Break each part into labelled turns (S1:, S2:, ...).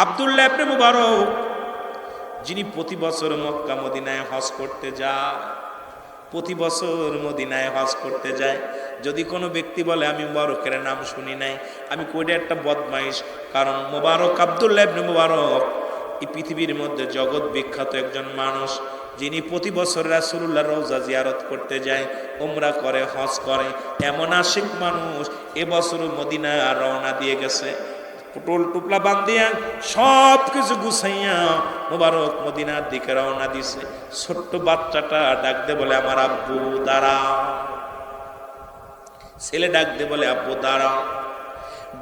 S1: আব্দুল্লাহ ইবনে মুবারক যিনি প্রতি বছর মক্কা মদিনায় হজ করতে যায়, প্রতি বছর মদিনায় হজ করতে যায়। যদি কোনো ব্যক্তি বলে আমি মুবারকের নাম শুনি নাই, আমি কইটা একটা বদমাইশ। কারণ মুবারক, আব্দুল্লাহ ইবনে মুবারক এই পৃথিবীর মধ্যে জগৎ বিখ্যাত একজন মানুষ, যিনি প্রতি বছর রাসূলুল্লাহর রওজা জিয়ারত করতে যায়, উমরা করে, হজ করে। এমন আশিক মানুষ এবছর মদিনা রওনা দিয়ে গেছে, টোল টুপলা বান্ধিয়া সব কিছু গুছাইয়া মুবারক মদিনার দিকে রওনা দিছে। ছোট্ট বাচ্চাটা ডাক দে বলে আমার আব্বু দাঁড়াও। ছেলে ডাক দে বলে আব্বু দাঁড়াও।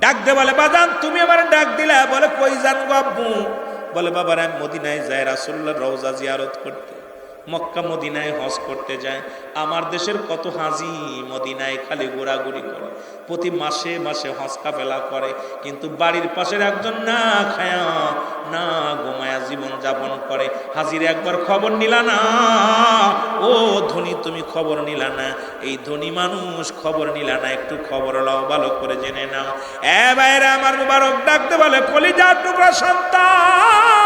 S1: ডাক দে বলে বাজান তুমি আমার ডাক দিলা, বলে কই যান গো আব্বু? বলে বাবার আমি মদিনায় যাই রাসূলুল্লাহর রওজা জিয়ারত করতে, মক্কা মদিনায় হজ করতে যায়। আমার দেশের কত হাজি মদিনায় খালি ঘোরাঘুরি করে, প্রতি মাসে মাসে হজ কাফেলা করে, কিন্তু বাড়ির পাশের একজন না খায়া না ঘুমায়া জীবন যাপন করে। হাজির একবার খবর নিলা না? ও ধনী তুমি খবর নিলা না? এই ধনী মানুষ খবর নিলা না, একটু খবর লও, ভালো করে জেনে নাও। এ ভাইরা আমার মুবারক ডাকতে বলে কলিজার টুকরা সন্তান,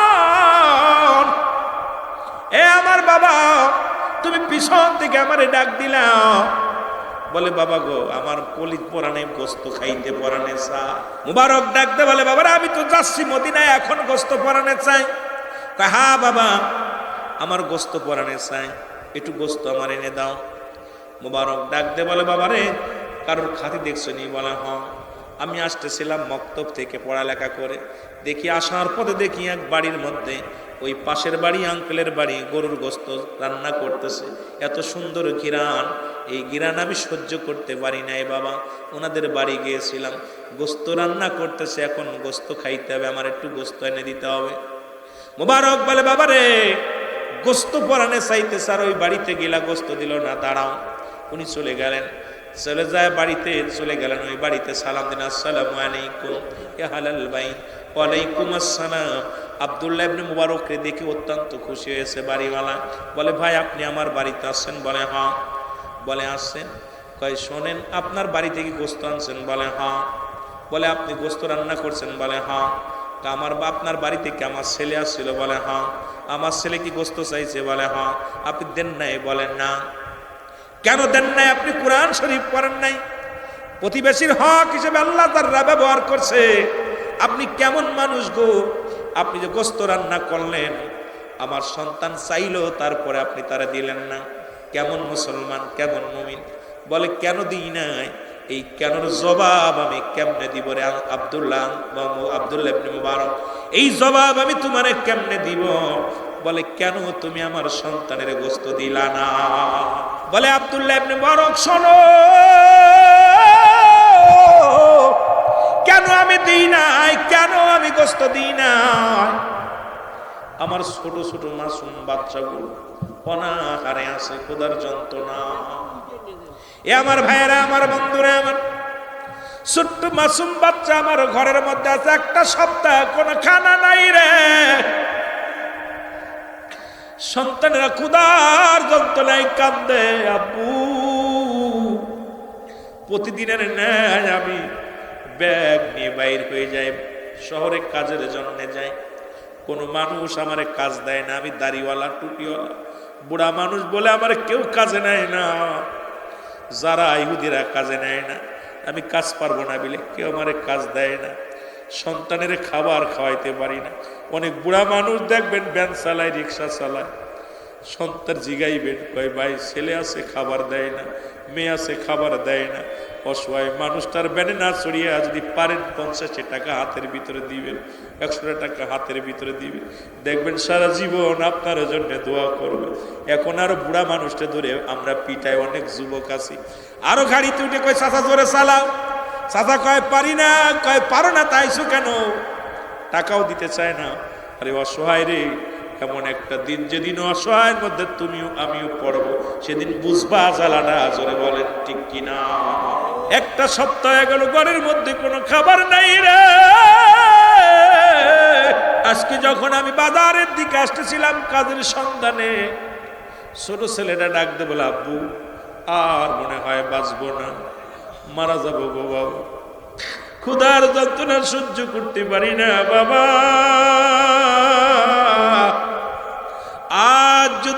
S1: এ আমার বাবা তুমি পিছন থেকে আমারে ডাক দিলাও। বলে বাবা গো আমার কলিজ পরানে গোস্ত খাইতে পরানে চা। মুবারক ডাকতে বলে বাবারা আমি তো যাচ্ছি মদিনায়, এখন গোস্ত পরানে চাই। হ্যাঁ বাবা আমার গোস্ত পরানে চাই, একটু গোস্ত আমার এনে দাও। মুবারক ডাকতে বলে বাবারে কারোর খাতি দেখছো নি? বলে হ্যাঁ আমি আসতেছিলাম মক্তব থেকে পড়ালেখা করে, দেখি আসার পথে দেখি এক বাড়ির মধ্যে ওই পাশের বাড়ি আঙ্কেলের বাড়ি গরুর গোস্ত রান্না করতেছে, এত সুন্দর ঘিরান, এই ঘিরান আমি সহ্য করতে পারি নাই বাবা। ওনাদের বাড়ি গিয়েছিলাম, গোস্ত রান্না করতেছে, এখন গোস্ত খাইতে হবে, আমার একটু গোস্ত এনে দিতে হবে। মুবারক বলে বাবারে গোস্ত পরানে চাইতে স্যার ওই বাড়িতে গেলা, গোস্ত দিল না, দাঁড়াও। উনি চলে গেলেন, চলে যায় বাড়িতে চলে গেলেন, ওই বাড়িতে সালাম দিন, আসসালামু আলাইকুম ইয়া হালাল বাইত। ওয়ালাইকুম আসসালাম। আব্দুল্লাহ ইবনে মুবারককে দেখে অত্যন্ত খুশি হয়েছে বাড়িওয়ালা। বলে ভাই আপনি আমার বাড়িতে আসছেন? বলে হ্যাঁ। বলে আসছেন, কয় শোনেন আপনার বাড়ি থেকে গোস্ত আনছেন? বলে হ্যাঁ। বলে আপনি গোস্ত রান্না করছেন? বলে হ্যাঁ। আমার আপনার বাড়ি থেকে আমার ছেলে আসছিল? বলে হ্যাঁ। আমার ছেলে কি গোস্ত চাইছে? বলে হ্যাঁ। আপনি দেন নাই? বলেন না। কেন দেন নাই? আপনি কোরআন শরীফ পড়েন নাই? প্রতিবেশীর হক হিসেবে আল্লাহ তাআলা ব্যবহার করছে। আপনি কেমন মানুষ গো? আপনি যে গোস্ত রান্না করলেন, আমার সন্তান চাইলো, তারপরে আপনি তারা দিলেন না। কেমন মুসলমান, কেমন মুমিন? বলে কেন দিই নাই? এই কেনর জবাব আমি কেমনে দিব রে আব্দুল্লাহ ইবনে মুবারক, এই জবাব আমি তোমারে কেমনে দিব? বলে কেন তুমি আমার সন্তানের গোস্ত দিলা না? বলে আব্দুল্লাহ ইবনে মুবারক শোনো, কেন আমি দিই নাই, কেন আমি গোস্ত দিই নাই? আমার ছোট ছোট মাসুম বাচ্চাগুলো অনাহারে আছে, খোদার যন্ত্রণা। এ আমার ভাইয়েরা, আমার বন্ধুরা, আমার ছোট্ট মাসুম বাচ্চা আমার ঘরের মধ্যে আছে, একটা সপ্তাহ কোনো খানা নাই রে। সন্তানেরা ক্ষুধার যন্ত্রণায় কান্দে। আব্বু প্রতিদিনের ন্যায় আমি ব্যাগ নিয়ে বাইর হয়ে যাই, শহরে কাজের জন্য যাই, কোনো মানুষ আমারে কাজ দেয় না। আমি দাড়িওয়ালা, টুপিওয়ালা, বুড়া মানুষ বলে আমার কেউ কাজে নেয় না। যারা ইহুদিরা কাজে নেয় না, আমি কাজ পারবো না বলে কেউ আমারে কাজ দেয় না। সন্তানের খাবার খাওয়াইতে পারি না। অনেক বুড়া মানুষ দেখবেন ভ্যান চালায়, রিক্সা চালায়, সন্তান জিগাইবেন কয় ভাই ছেলে আছে খাবার দেয় না, মেয়ে আছে খাবার দেয় না। অসহায় মানুষ তার ব্যানে না চড়িয়ে যদি পারেন 50 টাকা হাতের ভিতরে দিবেন, 100 টাকা হাতের ভিতরে দিবেন, দেখবেন সারা জীবন আপনার জন্য দোয়া করবে। এখন আরো বুড়া মানুষটা ধরে আমরা পিটায়, অনেক যুবক আছি, আরো গাড়িতে উঠে কয় চাচা জোরে চালাও। চাচা কয় পারি না, কয় পারো না তাইছো কেন? টাকাও দিতে চায় না। আরে অসহায় রে, এমন একটা দিন যেদিন অসহায়ের মধ্যে তুমিও আমিও পড়বো, সেদিন বুঝবা জ্বালাটা। জোরে বলেন ঠিক কিনা? একটা সপ্তাহ গেল ঘরের মধ্যে কোনো খাবার নাই রে। আজকে যখন আমি বাজারের দিকে আসতেছিলাম কাজের সন্ধানে, ছোট ছেলেটা ডাক দে বলে আব্বু আর মনে হয় বাঁচবো না, মারা যাবো গো বাবা, ক্ষুধার যন্ত্রণা সহ্য করতে পারি না বাবা।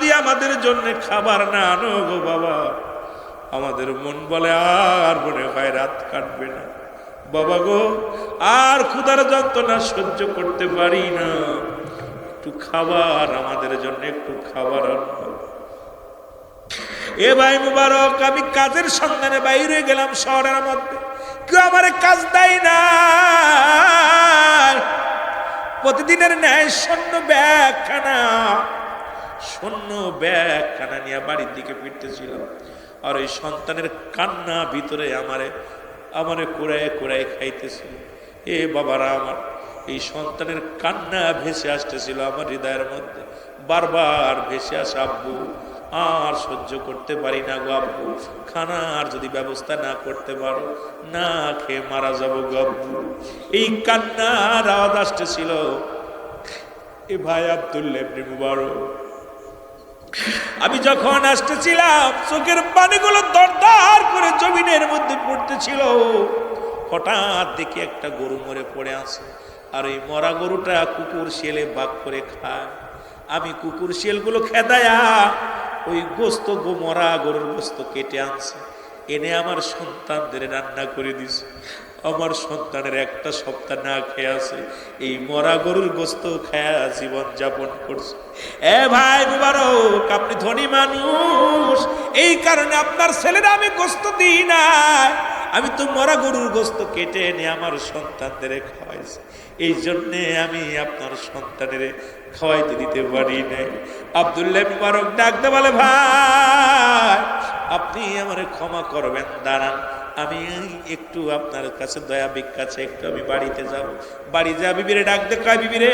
S1: যদি আমাদের জন্য খাবার না আনো গো বাবা, আমাদের মন বলে আর মনে হয় রাত কাটবে না বাবা গো, আর ক্ষুধার যন্ত্রণা সহ্য করতে পারি না, একটু খাবার আমাদের জন্য, একটু খাবার আনো। এ ভাই মুবারক, আমি কাজের সন্ধানে বাইরে গেলাম শহরের মধ্যে, কেউ আমার কাজ দেয় না। প্রতিদিনের ন্যায় শূন্য ব্যাগখানা নিয়ে বাড়ির দিকে ফিরতেছিলাম, আর ওই সন্তানের কান্না ভিতরে আমারে কুড়ায় খাইতেছিল। এ বাবারা আমার, এই সন্তানের কান্না ভেসে আসতেছিল আমার হৃদয়ের মধ্যে, বারবার ভেসে আসে, আব্বু আর সহ্য করতে পারি না গো আব্বু, খানার যদি ব্যবস্থা না করতে পারো, না খেয়ে মারা যাবো গো আব্বু। এই কান্নার আওয়াজ আসতেছিল। এ ভাই আব্দুল্লাহ ইবনে মুবারক, আমি যখন আসতেছিলাম চোখের পানিগুলো দরদর করে জমিনের মধ্যে পড়তেছিল, হঠাৎ দেখি একটা গরু মরে পড়ে আছে, আর ওই মরা গরুটা কুকুর শিয়ালে ভাগ করে খায়। আমি কুকুর শিয়ালগুলো খেদায়া ওই গোস্ত, মরা গরুর গোস্ত কেটে আনছে, এনে আমার সন্তানদের রান্না করে দিছে। আমার সন্তানের একটা সপ্তাহ না খেয়ে আছে, এই মরা গরুর গোস্ত খায়া জীবন যাপন করছে। এ ভাই মুবারক, আপনি ধনী মানুষ, এই কারণে আপনার ছেলেরা আমি গোস্ত দিই না, আমি তো মরা গরুর গোস্ত কেটে এনে আমার সন্তানদের খাওয়াইছি, এই জন্যে আমি আপনার সন্তানের খাওয়াইতে দিতে পারি নাই। আব্দুল্লাহ মুবারক ডাকতে বলে, ভাই আপনি আমারে ক্ষমা করবেন, দাঁড়ান, আমি একটু আপনার কাছে দয়া ভিক্ষাছে, একটু আমি বাড়িতে যাব। বাড়ি যা বিবিরে ডাকতে কয়, বিবিরে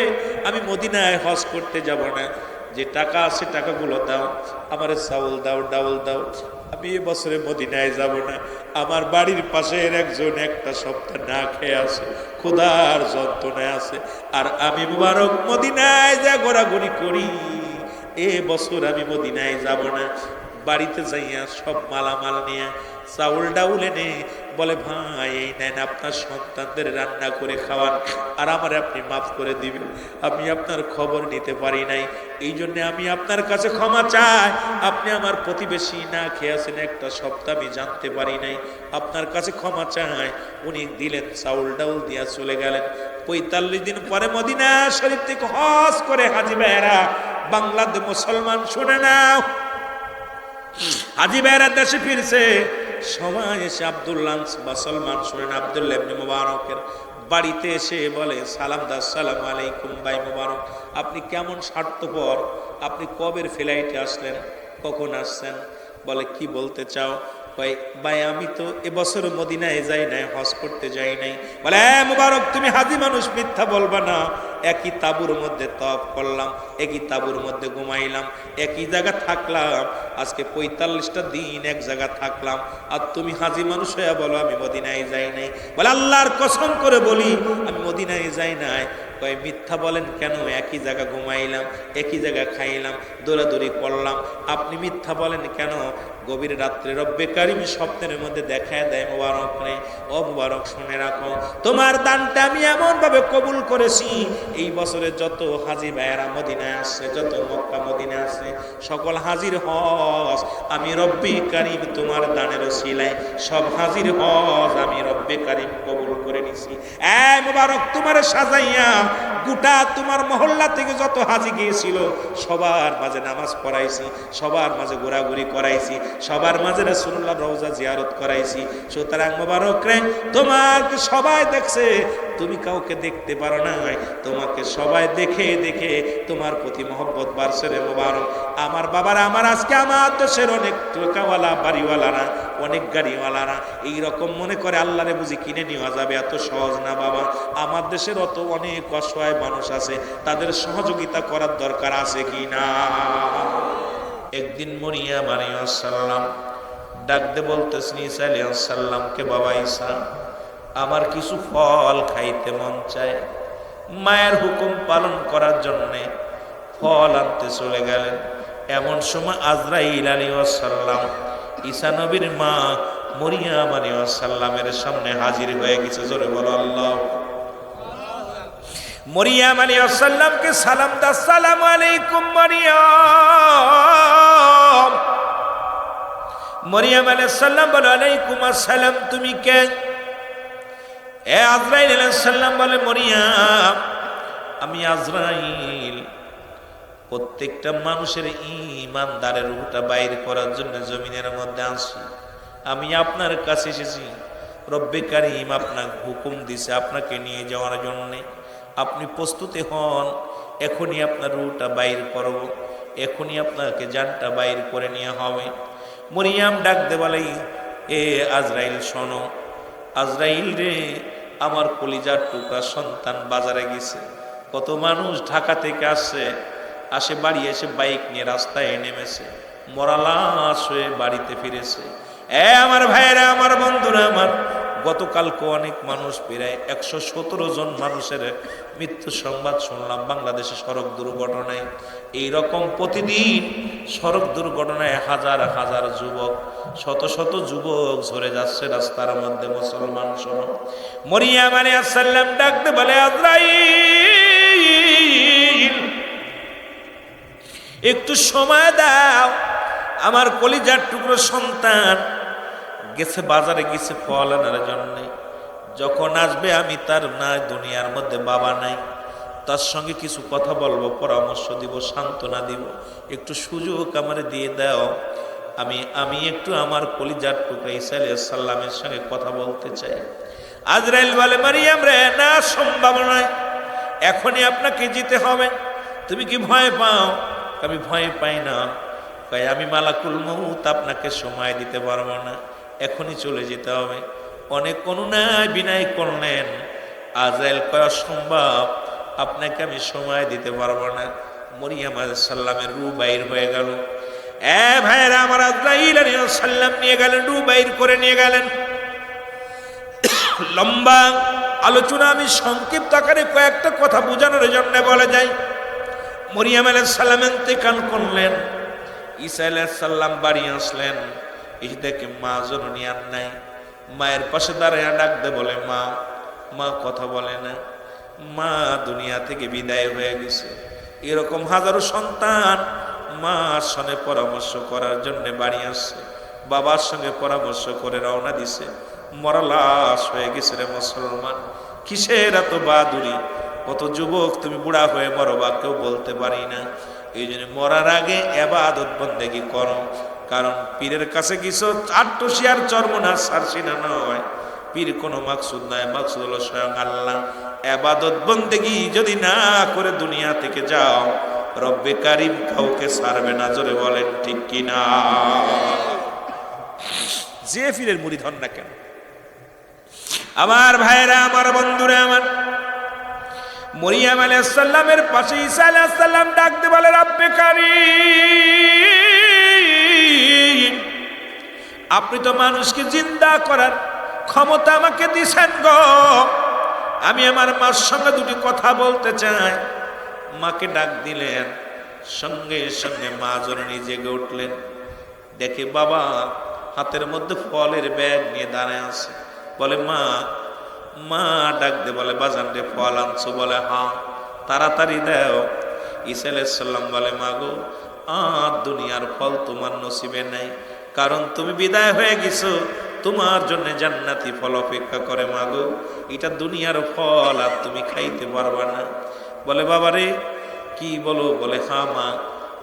S1: আমি মদিনায় হজ করতে যাব না, যে টাকা আছে টাকাগুলো দাও, আমার চাউল দাও, ডাউল দাও, আমি এ বছরে মদিনায় যাব না। আমার বাড়ির পাশের একজন একটা সপ্তাহ না খেয়ে আছে, ক্ষুধার যন্ত্রণায় আছে, আর আমি মুবারক মদিনায় যা ঘোরাঘুরি করি, এ বছর আমি মদিনায় যাব না। বাড়িতে যাইয়া সব মালামাল নিয়ে চাউল ডাউল এনে বলে, ভাই এই নেন, আপনার সন্তানদের রান্না করে খাওয়ান, আর আমার আপনি মাফ করে দিবেন, আমি আপনার খবর নিতে পারি নাই, এই জন্য আমি আপনার কাছে ক্ষমা চাই। আপনি আমার প্রতিবেশী, না খেয়ে আছেন একটা সপ্তাহ, আমি জানতে পারি নাই, আপনার কাছে ক্ষমা চাই। উনি দিলেন, চাউল ডাউল দিয়া চলে গেলেন। 45 দিন পরে মদিনা শরীফ থেকে হজ করে হাজি ভাইয়েরা, বাংলাদেশ মুসলমান শুনে নাও, হাজি ভাইয়েরা দেশে ফিরছে, সময় এসে আব্দুল্লাহ বা সলমান শুনেন আব্দুল্লাহ ইবনে মুবারকের বাড়িতে এসে বলে, সালাম দা, আসসালামু আলাইকুম ভাই মুবারক, আপনি কেমন স্বার্থপর, আপনি কবের ফ্লাইটে আসলেন, কখন আসছেন? বলে, কি বলতে চাও? ভাই আমি তো এবছর মদিনায় যাই নাই, হজ করতে যাই নাই। বলে, মুবারক তুমি হাজি মানুষ, মিথ্যা বলবা না, একই তাবুর মধ্যে তওয়াফ করলাম, একই তাবুর মধ্যে ঘুমাইলাম, একই জায়গা থাকলাম, আজকে 45টা দিন এক জায়গা থাকলাম, আর তুমি হাজি মানুষ হয়ে বলো আমি মদিনায় যাই নাই। বলে, আল্লাহর কসম করে বলি আমি মদিনায় যাই নাই। কয়, মিথ্যা বলেন কেন? একই জায়গা ঘুমাইলাম, একই জায়গা খাইলাম, দৌড়াদৌড়ি করলাম, আপনি মিথ্যা বলেন কেন? গভীর রাত্রে রব্বে কারিম স্বপ্নের মধ্যে দেখায় দেয়, মুবারক রে, ও মুবারক শুনে রাখো, তোমার দানটা আমি এমন ভাবে কবুল করেছি, এই বছরে যত হাজি ভাইয়েরা মদিনায় আসছে, যত মক্কা মদিনায় আসছে, সকল হাজির হজ আমি রব্বে কারিম তোমার দানের ওসিলায় সব হাজির হজ আমি রব্বে কারিম কবুল করে নিছি। এ মুবারক, তোমার সাজাইয়া গোটা তোমার মহল্লা থেকে যত হাজি গিয়েছিল সবার মাঝে নামাজ পড়াইছি, সবার মাঝে ঘোরাঘুরি করাইছি, সবার মাঝে রাসূলুল্লাহ রওজা জিয়ারত করাইছি। সুতরাং মুবারক রে, তোমাকে সবাই দেখছে, তুমি কাউকে দেখতে পারো না, তোমাকে সবাই দেখে দেখে তোমার প্রতি মহব্বত বাড়ছে রে মুবারক। আমার বাবারা আমার, আজকে আমার দেশের অনেক টাকাওয়ালা বাড়িওয়ালারা, অনেক গাড়িওয়ালারা এইরকম মনে করে আল্লাহরে বুঝি কিনে নেওয়া যাবে, এত সহজ না বাবা। আমার দেশের অত অনেক অসহায় মানুষ আছে, তাদের সহযোগিতা করার দরকার আছে কি না? একদিন মরিয়ম আলাইহিস সালাম ডাকতে বলতেছেন ঈসা আলাইহিস সালামকে, বাবা ঈসা, আমার কিছু ফল খাইতে মন চায়। মায়ের হুকুম পালন করার জন্যে ফল আনতে চলে গেলেন। এমন সময় আজরাইল আলাইহিস সালাম ঈসা নবীর মা মরিয়ম আলাইহিস সালামের সামনে হাজির হয়ে গেছে। জোরে বলো আল্লাহ। মরিয়াম আলাইহিস সালামকে সালাম দা, আসসালামু আলাইকুম মরিয়ম। মরিয়াম আলাইহিস সালাম বলে আলাইকুম আসসালাম, তুমি কে? এ আজরাইল আলাইহিস সালাম বলে মরিয়াম আমি আজরাইল, প্রত্যেকটা মানুষের ঈমানদারের রূহটা বাইর করার জন্য জমিনের মধ্যে আসি। আমি আপনার কাছে এসেছি, রব্বে কারীম আপনার হুকুম দিছে আপনাকে নিয়ে যাওয়ার জন্য। আপনি প্রস্তুতি হন, এখনই আপনার রূহটা বাইর করব, এখনই আপনাকে জানটা বাইর করে নিয়ে হবে। মরিয়াম ডাক দে বলে এ আজরাইল শোনো, আজরাইল রে আমার কলিজার টুকরা সন্তান বাজারে গেছে। কত মানুষ ঢাকা থেকে আসে বাড়ি এসে বাইক নিয়ে রাস্তায় নেমেছে, মরা লাশ হয়ে বাড়িতে ফিরেছে। আমার ভাইয়েরা, আমার বন্ধুরা, আমার গতকালকে অনেক মানুষ, প্রায় 117 জন মানুষের মৃত্যু সংবাদ শুনলাম বাংলাদেশে সড়ক দুর্ঘটনায়। এইরকম প্রতিদিন সড়ক দুর্ঘটনায় হাজার হাজার যুবক, শত শত যুবক ঝরে যাচ্ছে রাস্তার মধ্যে। মুসলমান শোনো, মরিয়াম আলাইহিস সালাম ডাকতে বলে আজরাইল একটু সময় দাও, আমার কলিজার টুকরো সন্তান গেছে বাজারে, গেছে ফল আনার জন্যে। যখন আসবে আমি তার নাই দুনিয়ার মধ্যে বাবা নাই, তার সঙ্গে কিছু কথা বলবো, পরামর্শ দিব, সান্ত্বনা দিব, একটু সুযোগ আমারে দিয়ে দাও। আমি একটু আমার কলিজার টুকরা ঈসা আলাইহিস সালামের সঙ্গে কথা বলতে চাই। আজরাইল বলে মারিয়াম রে, না সম্ভব নয়, এখনই আপনাকে যেতে হবে। তুমি কি ভয় পাও? আমি ভয় পাই না। আমি মালাকুল মউত, আপনাকে সময় দিতে পারবো না, এখনই চলে যেতে হবে। অনেক অনুনয় বিনয় করলেন। আজরাইল কয়া সম্ভব, আপনাকে আমি সময় দিতে পারবো না। মরিয়াম আলাইহিস সালামের রূহ বাইর হয়ে গেল। ভাইয়েরা আমার, আজরাইল আলাইহিস সালাম নিয়ে গেলেন, রূহ বাইর করে নিয়ে গেলেন। লম্বা আলোচনা আমি সংক্ষিপ্ত আকারে কয়েকটা কথা বোঝানোর জন্য বলে যাই। মরিয়াম আলাইহিস সালাম ইন্তেকাল করলেন, ঈসা আলাইহিস সালাম বাড়ি আসলেন। এই দেখে মা জননী আর নাই। মায়ের পাশে দাঁড়ায় ডাকতে বলে মা, মা কথা বলে না, মা দুনিয়া থেকে বিদায় হয়ে গেছে। এরকম হাজারো সন্তান মার সঙ্গে পরামর্শ করার জন্য বাড়ি আসছে, বাবার সঙ্গে পরামর্শ করে রওনা দিছে, মরা লাশ হয়ে গেছে রে মুসলমান। কিসের এত বাহাদুরি? কত যুবক তুমি বুড়া হয়ে মরবা, কেউ বলতে পারি না। এই জন্য মরার আগে ইবাদত বন্দেগী করো। কারণ পীরের কাছে কিছু আট্টসিয়ার চর্মনা সারসিনা নয়, পীর কোনো মাকসুদ নয়, মাকসুদ হলো স্বয়ং আল্লাহ। ইবাদত বন্দেগী যদি না করে দুনিয়া থেকে যাও, রব্বে কারিম কাউকে ছাড়বে না। জোরে বলেন ঠিক কিনা? যে পীরের মুরিদ হন না কেন। আমার ভাইরা, আমার বন্ধুরা, আমার মরিয়াম আলাইহিস সালামের পাশে ঈসা আলাইহিস সালাম ডাকতে বলে রব্বে কারীম, আপনি তো মানুষকে জিন্দা করার ক্ষমতা আমাকে দিছেন গো। আমি আমার মার সঙ্গে দুটি কথা বলতে চাই। মাকে ডাক দিলেন, সঙ্গে সঙ্গে মা জননী জেগে উঠলেন। দেখে বাবা হাতের মধ্যে ফলের ব্যাগ নিয়ে দাঁড়ায় আছে। বলে মা, মা ডাক দে বলে বাজান রে, ফল আনছো? বলে হ্যাঁ। তাড়াতাড়ি দাও। ঈসা আলাইহিস সালাম বলে মা গো, আর দুনিয়ার ফল তোমার নসিবে নাই, কারণ তুমি বিদায় হয়ে গেছো। তোমার জন্য জান্নাতি ফল অপেক্ষা করে মা গো, এটা দুনিয়ার ফল, আর তুমি খাইতে পারবা না। বলে বাবা রে কি বলো? বলে হ্যাঁ মা।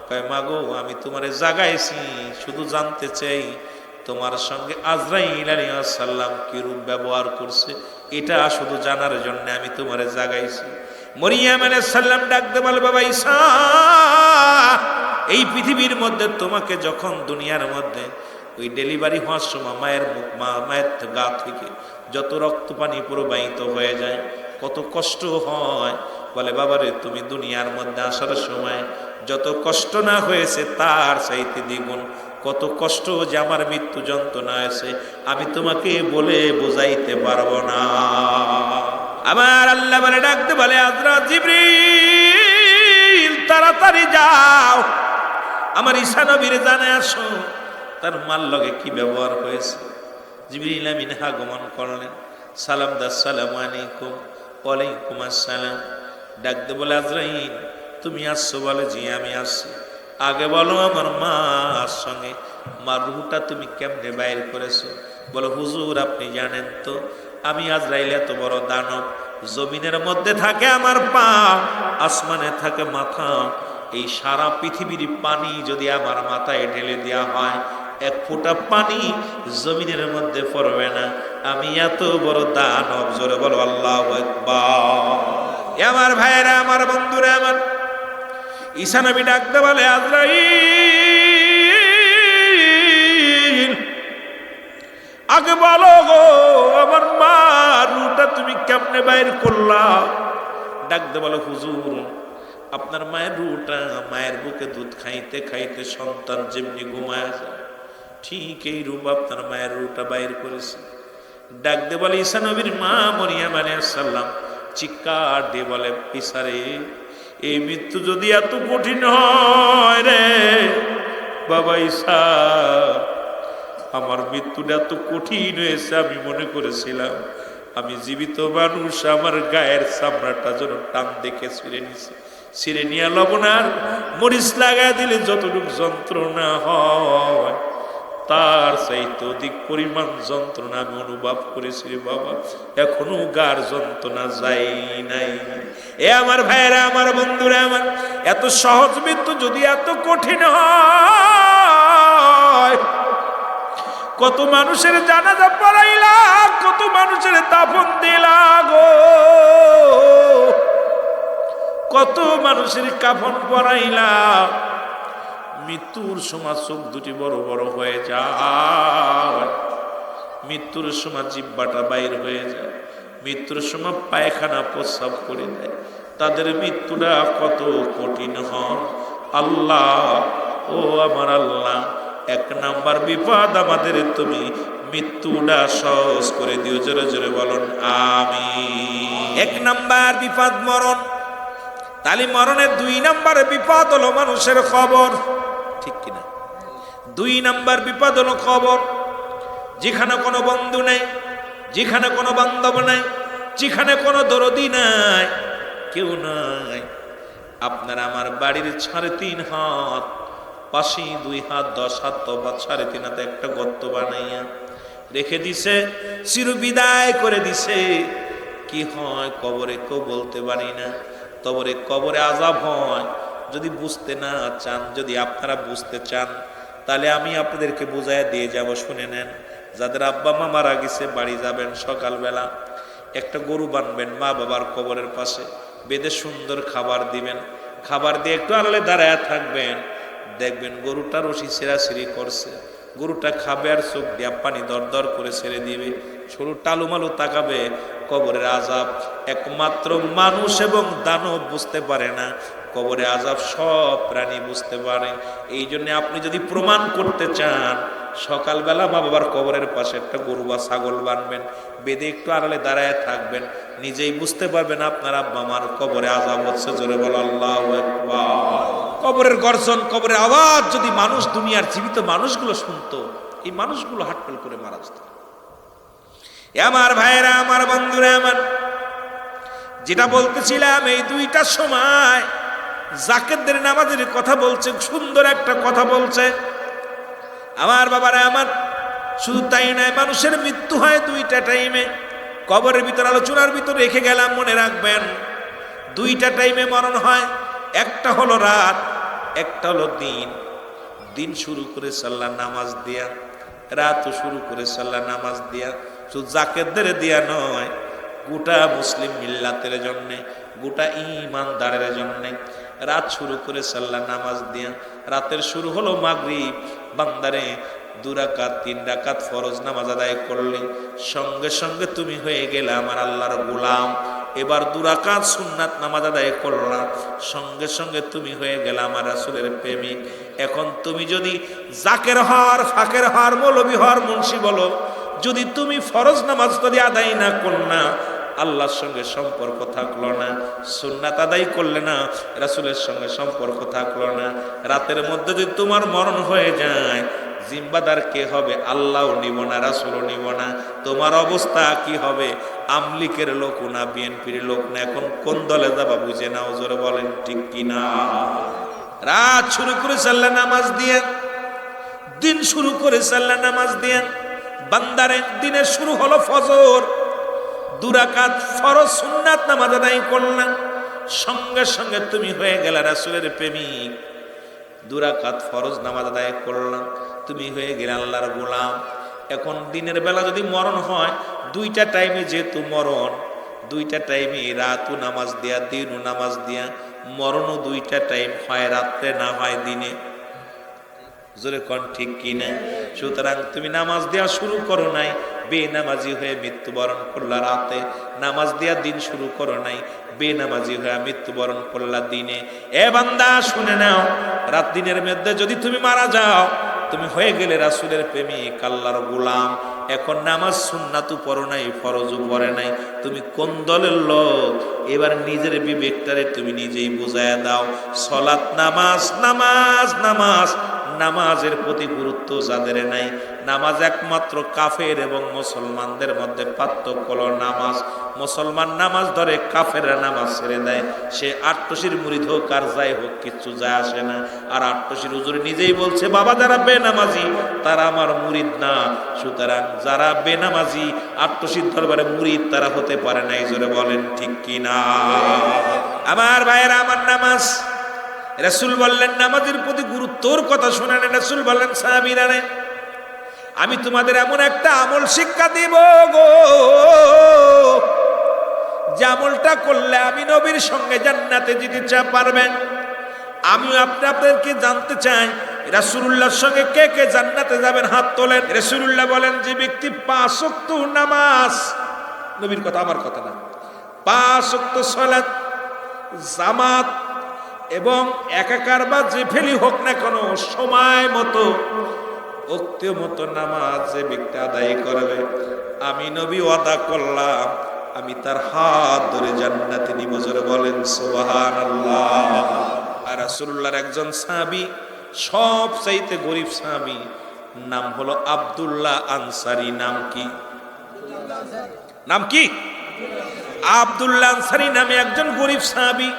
S1: কয় মা গো, আমি তোমারে জাগাইছি, শুধু জানতে চাই তোমার সঙ্গে আজরাইল আলাইহিস সালাম কি রূপ ব্যবহার করছে, এটা শুধু জানার জন্য আমি তোমারে জাগাইছি। মরিয়াম আলাইহিস সালাম ডাকতে বলে বাবা ঈসা, এই পৃথিবীর মধ্যে তোমাকে যখন দুনিয়ার মধ্যে ওই ডেলিভারি হওয়ার সময় মায়ের গা থেকে যত রক্ত পানি প্রবাহিত হয়ে যায়, কত কষ্ট হয়। বলে বাবারে, তুমি দুনিয়ার মধ্যে আসার সময় যত কষ্ট না হয়েছে তার চাইতে দ্বিগুণ কত কষ্ট যে আমার মৃত্যু যন্ত্রণা আছে, আমি তোমাকে বলে বোঝাইতে পারবো না। আমার আল্লাহ বলে ডাকতে বলে আজরা জিবরিল, তাড়াতাড়ি যাও, আমার ঈসা নবীর জানে আসো তার মাল লগে কি ব্যবহার হয়েছে। জিবরিল আমিন আগমন করলেন, সালাম দা, আসসালামু আলাইকুম। ওয়ালাইকুম আসসালাম। ডাকতে বলে আজরাইল তুমি আসছো? বলে জি আমি আসছি। আগে বলো আমার মার সঙ্গে মার রুহটা তুমি কেমনে বাইর করেছো? বলো হুজুর আপনি জানেন তো আমি আজরাইল এত বড় দানব, জমিনের মধ্যে থাকে আমার পা, আসমানে থাকে মাথা। এই সারা পৃথিবীর পানি যদি আমার মাথায় ঢেলে দেওয়া হয়, এক ফোঁটা পানি জমিনের মধ্যে পড়বে না। আমি এত বড় দানব। জোরে বলো আল্লাহু আকবার। আমার ভাইয়েরা, আমার বন্ধুরা, আমার ঈসা নবী ডাকতে বলে আজরাইল আগে বলো গো আমার মা রুটা তুমি কেমনে বাইর করলা? ডাকতে বলো হুজুর আপনার মায়ের রুটা মায়ের বুকে দুধ খাইতে খাইতে সন্তান যেমনি ঘুমায় যায় ঠিক এই রূপ আপনার মায়ের রুটা বাইর করেছে। ডাকতে বলে ঈসা নবীর মা মরিয়ম আলাইহিস সালাম চিৎকার দিয়ে বলে ঈসা রে এই মৃত্যু যদি এত কঠিন হয় রে বাবা ঈসা, আমার মৃত্যুটা এত কঠিন হয়েছে আমি মনে করেছিলাম আমি জীবিত মানুষ, আমার গায়ের চামড়াটা যেন টান দেখে ছিঁড়ে নিছে, ছিঁড়ে নিয়ে লবণার মরিচ লাগাই দিলে যতটুকু যন্ত্রণা হয় তার চাইতে অধিক পরিমাণ যন্ত্রণা আমি অনুভব করেছি রে বাবা, এখনো গার যন্ত্রণা যাই নাই। এ আমার ভাইয়েরা, আমার বন্ধুরা, আমার এত সহজ মৃত্যু যদি এত কঠিন হয়, কত মানুষের জানাজা পড়াইলা, কত মানুষের দাফন দিলা গো, কত মানুষের কাফন পরাইলা। মৃত্যুর সময় চোখ দুটি বড় বড় হয়ে যায়, মৃত্যুর সময় জিহ্বাটা বাইর হয়ে যায়, মৃত্যুর সময় পায়খানা প্রস্রাব করে দেয়। তাদের মৃত্যুটা কত কঠিন হয়। আল্লাহ ও আমার আল্লাহ, এক নাম্বার বিপদ আমাদের তুমি মৃত্যুটা সহজ করে দিও। জোরে জোরে বলুন আমিন। এক নাম্বার বিপদ মরণ। তালি মরণের দুই নাম্বার বিপদ হলো মানুষের খবর, ঠিক কিনা? দুই নাম্বার বিপদ হলো খবর। যেখানে কোনো বন্ধু নেই, যেখানে কোনো বান্ধব নাই, যেখানে কোনো দরদি নাই, কেউ নাই, আপনার আমার বাড়ির 3.5 হাত, পাশে 2 হাত, 10 হাত, তবা 3.5 হাতে একটা গর্ত বানাইয়া রেখে দিছে, চির বিদায় করে দিছে। কি হয় কবরে কেউ বলতে পারি না। তবে কবরে আযাব হয়। যদি বুঝতে না চান, যদি আপনারা বুঝতে চান, তাহলে আমি আপনাদেরকে বুঝাইয়া দিয়ে যাব, শুনে নেন। যাদের আব্বা মা মারা গেছে বাড়ি যাবেন, সকালবেলা একটা গরু বানবেন মা বাবার কবরের পাশে, বেঁধে সুন্দর খাবার দিবেন, খাবার দিয়ে একটু আড়ালে দাঁড়ায় থাকবেন, দেখবেন গরুটা রশি ছেঁড়াছিঁড়ি করছে, গরুটা খাবে আর চোখ দিয়া পানি দর দর করে ছেড়ে দিবে, সরু টালুমালু তাকাবে। কবরের আযাব একমাত্র মানুষ এবং দানব বুঝতে পারে না, কবরের আযাব সব প্রাণী বুঝতে পারে। এই জন্য আপনি যদি প্রমাণ করতে চান, সকালবেলা মা বাবার কবরের পাশে একটা গরু বা ছাগল বানবেন, বেঁধে একটু আড়ালে দাঁড়ায় থাকবেন, নিজেই বুঝতে পারবেন আপনার আব্বা মার কবরে আযাব হচ্ছে। জোরে বলো আল্লাহু আকবার। কবরের গর্জন, কবরের আওয়াজ যদি মানুষ, দুনিয়ার জীবিত মানুষগুলো শুনতো, এই মানুষগুলো হাটফেল করে মারা যেত। আমার ভাইয়েরা, আমার বন্ধুরা, আমার যেটা বলতেছিলাম, এই 2টার সময় জাকেতদের নামাজের কথা বলছে, সুন্দর একটা কথা বলছে। আমার বাবারা আমার, শুধু তাই নয়, মানুষের মৃত্যু হয় 2টা টাইমে। কবরের ভিতর আলোচনার ভিতর রেখে গেলাম, মনে রাখবেন 2টা টাইমে মরণ হয়। একটা হলো রাত, একটা হলো দিন। দিন শুরু করে সাল্লাহ নামাজ দিয়া, রাতও শুরু করে সাল্লাহ নামাজ দিয়া। শুধু জাকেতদের দিয়া নয়, গোটা মুসলিম মিল্লাতের জন্যে, গোটা ঈমানদারের জন্যে রাত শুরু করে সাল্লাহ নামাজ দিয়া। রাতের শুরু হলো মাগরিব, বান্দারে 2 রাকাত 3 রাকাত ফরজ নামাজ আদায় করলে সঙ্গে সঙ্গে তুমি হয়ে গেলে আমার আল্লাহর গোলাম। এবার 2 রাকাত সুন্নাত নামাজ আদায় করলাম, সঙ্গে সঙ্গে তুমি হয়ে গেলে আমার রাসূলের প্রেমিক। এখন তুমি যদি জাকের হর, ফাকের হর, মৌলবী হর, মুন্সি বলো, যদি তুমি ফরজ নামাজ যদি আদায় না করলা, আল্লাহর সঙ্গে সম্পর্ক থাকলো না। সুন্নাত আদায় করলে না, রাসূলের সঙ্গে সম্পর্ক থাকলো না। রাতের মধ্যে যদি তোমার মরণ হয়ে যায়, জিম্বাদার কে হবে? আল্লাহও নিব না, রাসূলও নিব না। তোমার অবস্থা কি হবে? আমলিকের লোক না, বিএনপির লোক না, এখন কোন দলে যাবা বুঝে নাও। জোরে বলেন ঠিক কিনা? রাত শুরু করে আল্লাহ নামাজ দিয়ে, দিন শুরু করে আল্লাহ নামাজ দিয়ে। বান্দারে দিনের শুরু হলো ফজর, 2 রাকাত ফরজ সুন্নাত নামাজ আদায় করলাম। সঙ্গে সঙ্গে তুমি হয়ে গেলে রাসূলের প্রেমিক। 2 রাকাত ফরজ নামাজ আদায় করলাম, তুমি হয়ে গেলে আল্লাহর গোলাম। এখন দিনের বেলা যদি মরণ হয়, 2টা টাইমে যেহেতু মরণ, 2টা টাইমে রাতও নামাজ দেয়া, দিনও নামাজ দেয়া, মরণও 2টা টাইম হয়, রাত্রে না হয় দিনে। জোরে কোন ঠিক কিনা? সুতরাং তুমি নামাজ দেওয়া শুরু করো নাই, বেনামাজি হয়ে মৃত্যুবরণ করলা রাতে। নামাজ দেওয়া দিন শুরু করো নাই, বেনামাজি হয়ে মৃত্যুবরণ করলা দিনে। এ বান্দা শুনে নাও, রাত দিনের মধ্যে যদি তুমি মারা যাও, তুমি হয়ে গেলে রাসূলের প্রেমিক, আল্লাহর গোলাম। এখন নামাজ সুন্নাতও পড়ো নাই, ফরজও পড়ে নাই, তুমি কোন দলের লোক? এবার নিজের বিবেকটারে তুমি নিজেই বুঝায়া দাও। সালাত, নামাজ, নামাজ, নামাজ, নামাজের প্রতি গুরুত্ব যাদের নাই। নামাজ একমাত্র কাফের এবং মুসলমানদের মধ্যে পার্থক্য হলো নামাজ। মুসলমান নামাজ ধরে, কাফেররা নামাজ ছেড়ে দেয়। সে আট্টশির মুরিদ হোক আর যাই হোক, কিচ্ছু যায় আসে না। আর আট্টশির হুজুর নিজেই বলছে, বাবা যারা বেনামাজি তারা আমার মুরিদ না। সুতরাং যারা বেনামাজি আট্টশির দরবারে মুরিদ তারা হতে পারে না। এই জোরে বলেন ঠিক কিনা? আমার ভাইয়েরা, আমার নামাজ, রাসূল বললেন নামাজের প্রতি গুরুত্বর কথা শুনেন। রাসূল বললেন, সাহাবীরা রে, আমি তোমাদের এমন একটা আমল শিক্ষা দিব গো, যে আমলটা করলে আমি নবীর সঙ্গে জান্নাতে যেতে পারবেন। আমি আপনাদেরকে জানতে চাই, রাসূলুল্লাহর সঙ্গে কে কে জান্নাতে যাবেন? হাত তোলেন। রাসূলুল্লাহ বলেন, যে ব্যক্তি 5 ওয়াক্ত নামাজ, নবীর কথা, আমার কথা না, 5 ওয়াক্ত সালাত জামাত এবং একাকার বা যে ফেলি হোক না কেন, সময় মতো ওক্তীয় মতো নামাজ যে ব্যক্তি আদায় করবে, আমি নবী ওয়াদা করলাম আমি তার হাত ধরে জান্নাতে নিব। জোরে বলেন সুবহানাল্লাহ। আর রাসূলুল্লাহর একজন সাহাবী, সবচাইতে গরীব সাহাবী, নাম হলো আব্দুল্লাহ আনসারী। নাম কি? নাম কি? আব্দুল্লাহ আনসারী নামে একজন গরীব সাহাবী,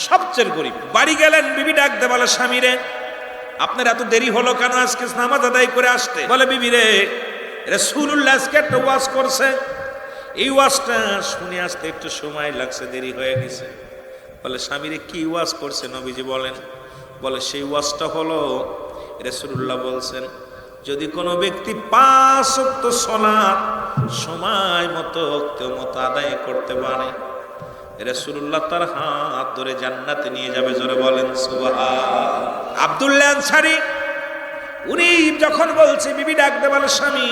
S1: সবচেয়ে গরীব। বাড়ি গেলেন, বিবি ডাক দে, বলে, স্বামী রে, আপনার এত দেরি হলো কেন আজকে নামাজ আদায় করে আসতে? বলে, বিবি রে, রাসূলুল্লাহ আজকে একটা ওয়াজ করছে, এই ওয়াজটা শুনে আসতে একটু সময় লাগছে, দেরি হয়ে গেছে। বলে, স্বামী রে, কি ওয়াজ করছে নবীজি বলেন? বলে, সেই ওয়াজটা হলো, রাসূলুল্লাহ বলছেন, যদি কোনো ব্যক্তি 5 ওয়াক্ত সালাত সময় মতো ওক্তীয় মতো আদায় করতে পারে, রাসূলুল্লাহ তার হাত ধরে জান্নাতে নিয়ে যাবে। জোরে বলেন সুবহান। আব্দুল্লাহ আনসারী উনি যখন বলছে, বিবি ডাক দে, বলে, স্বামী,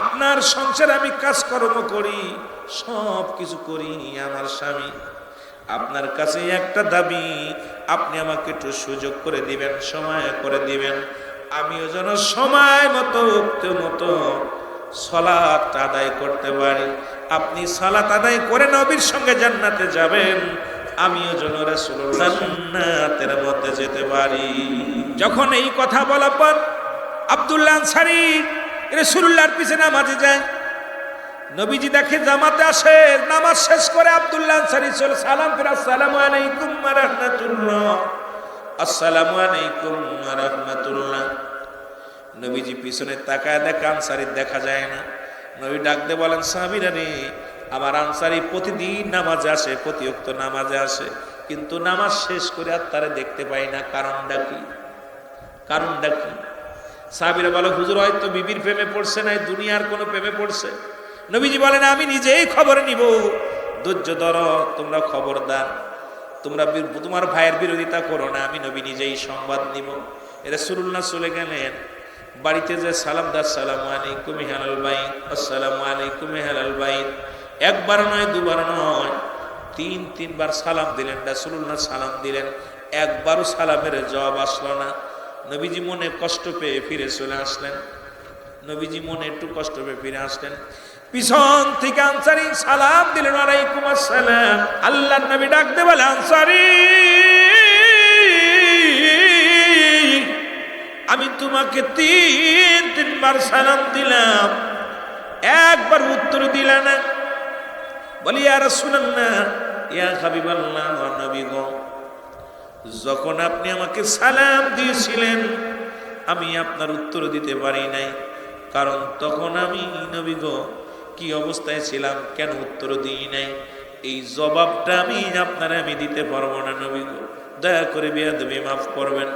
S1: আপনার সংসারে আমি কাজকর্ম করি, সব কিছু করি আমার স্বামী, আপনার কাছে একটা দাবি, আপনি আমাকে একটু সুযোগ করে দিবেন, সময় করে দিবেন, আমিও যেন সময় মতো ওক্তীয় মতো সালাত আদায় করতে পারি। আপনি সালাত আদায় করে নবীর সঙ্গে জান্নাতে যাবেন, আমিও যেন রাসূলুল্লাহ জান্নাতের মধ্যে যেতে পারি। যখন এই কথা বলা পর আব্দুল্লাহ আনসারী রাসূলুল্লাহর পিছনে নামাজে যায়। নবীজি দেখে জামাতে আসে, নামাজ শেষ করে আব্দুল্লাহ আনসারী চলে সালাম ফিরে, আসসালামু আলাইকুম ওয়া রাহমাতুল্লাহ, আসসালামু আলাইকুম ওয়া রাহমাতুল্লাহ। নবীজি পিছনে তাকায় দেখে আনসারী দেখা যায় না। নবী ডাক দিয়ে বলেন, সাহাবীরা রে, আমার আনসারী প্রতিদিন নামাজে আসে, প্রতি ওয়াক্ত নামাজে আসে, কিন্তু নামাজ শেষ করে আর তারে দেখতে পাই না, কারণটা কি? কারণটা কি? সাহাবীরা বলে, হুজুর হয়তো বিবির প্রেমে পড়ছে না, দুনিয়ার কোনো প্রেমে পড়ছে। নবীজি বলেন, আমি নিজেই খবর নিব, ধৈর্য ধরো, তোমরা খবরদার, তোমরা তোমার ভাইয়ের বিরোধিতা করো না, আমি নবী নিজেই সংবাদ নিব। রাসূলুল্লাহ চলে গেলেন, বাড়িতে যে সালাম দা, আসসালামু আলাইকুম আহলাল বাইত, আসসালামু আলাইকুম আহলাল বাইত, একবার নয়, দুবার নয়, 3-3বার সালাম দিলেন। রাসূলুল্লাহ সালাম দিলেন, একবারও সালামের জবাব আসলো না। নবীজি মনে কষ্ট পেয়ে ফিরে চলে আসলেন। নবীজি মনে একটু কষ্ট পেয়ে ফিরে আসলেন। পিছন থেকে আনসারী সালাম দিলেন, ওয়ালাইকুম আসসালাম। আল্লাহর নবী ডাক দিয়ে বলে, আনসারী, আমি তোমার তোমাকে তিনবার সালাম দিলাম, একবার উত্তর দিলা না। বলি ইয়া রাসূলুল্লাহ, ইয়া হাবিবাল্লাহ, নবী গো, যখন আপনি আমাকে সালাম দিয়েছিলেন আমি আপনার উত্তর দিতে পারি নাই, কারণ তখন আমি নবী গো কি অবস্থায় ছিলাম, কেন উত্তর দিই নাই, এই জবাবটা আমি দিতে পারবো না নবী গো। দয়া করে বেয়াদবি মাফ করবেন।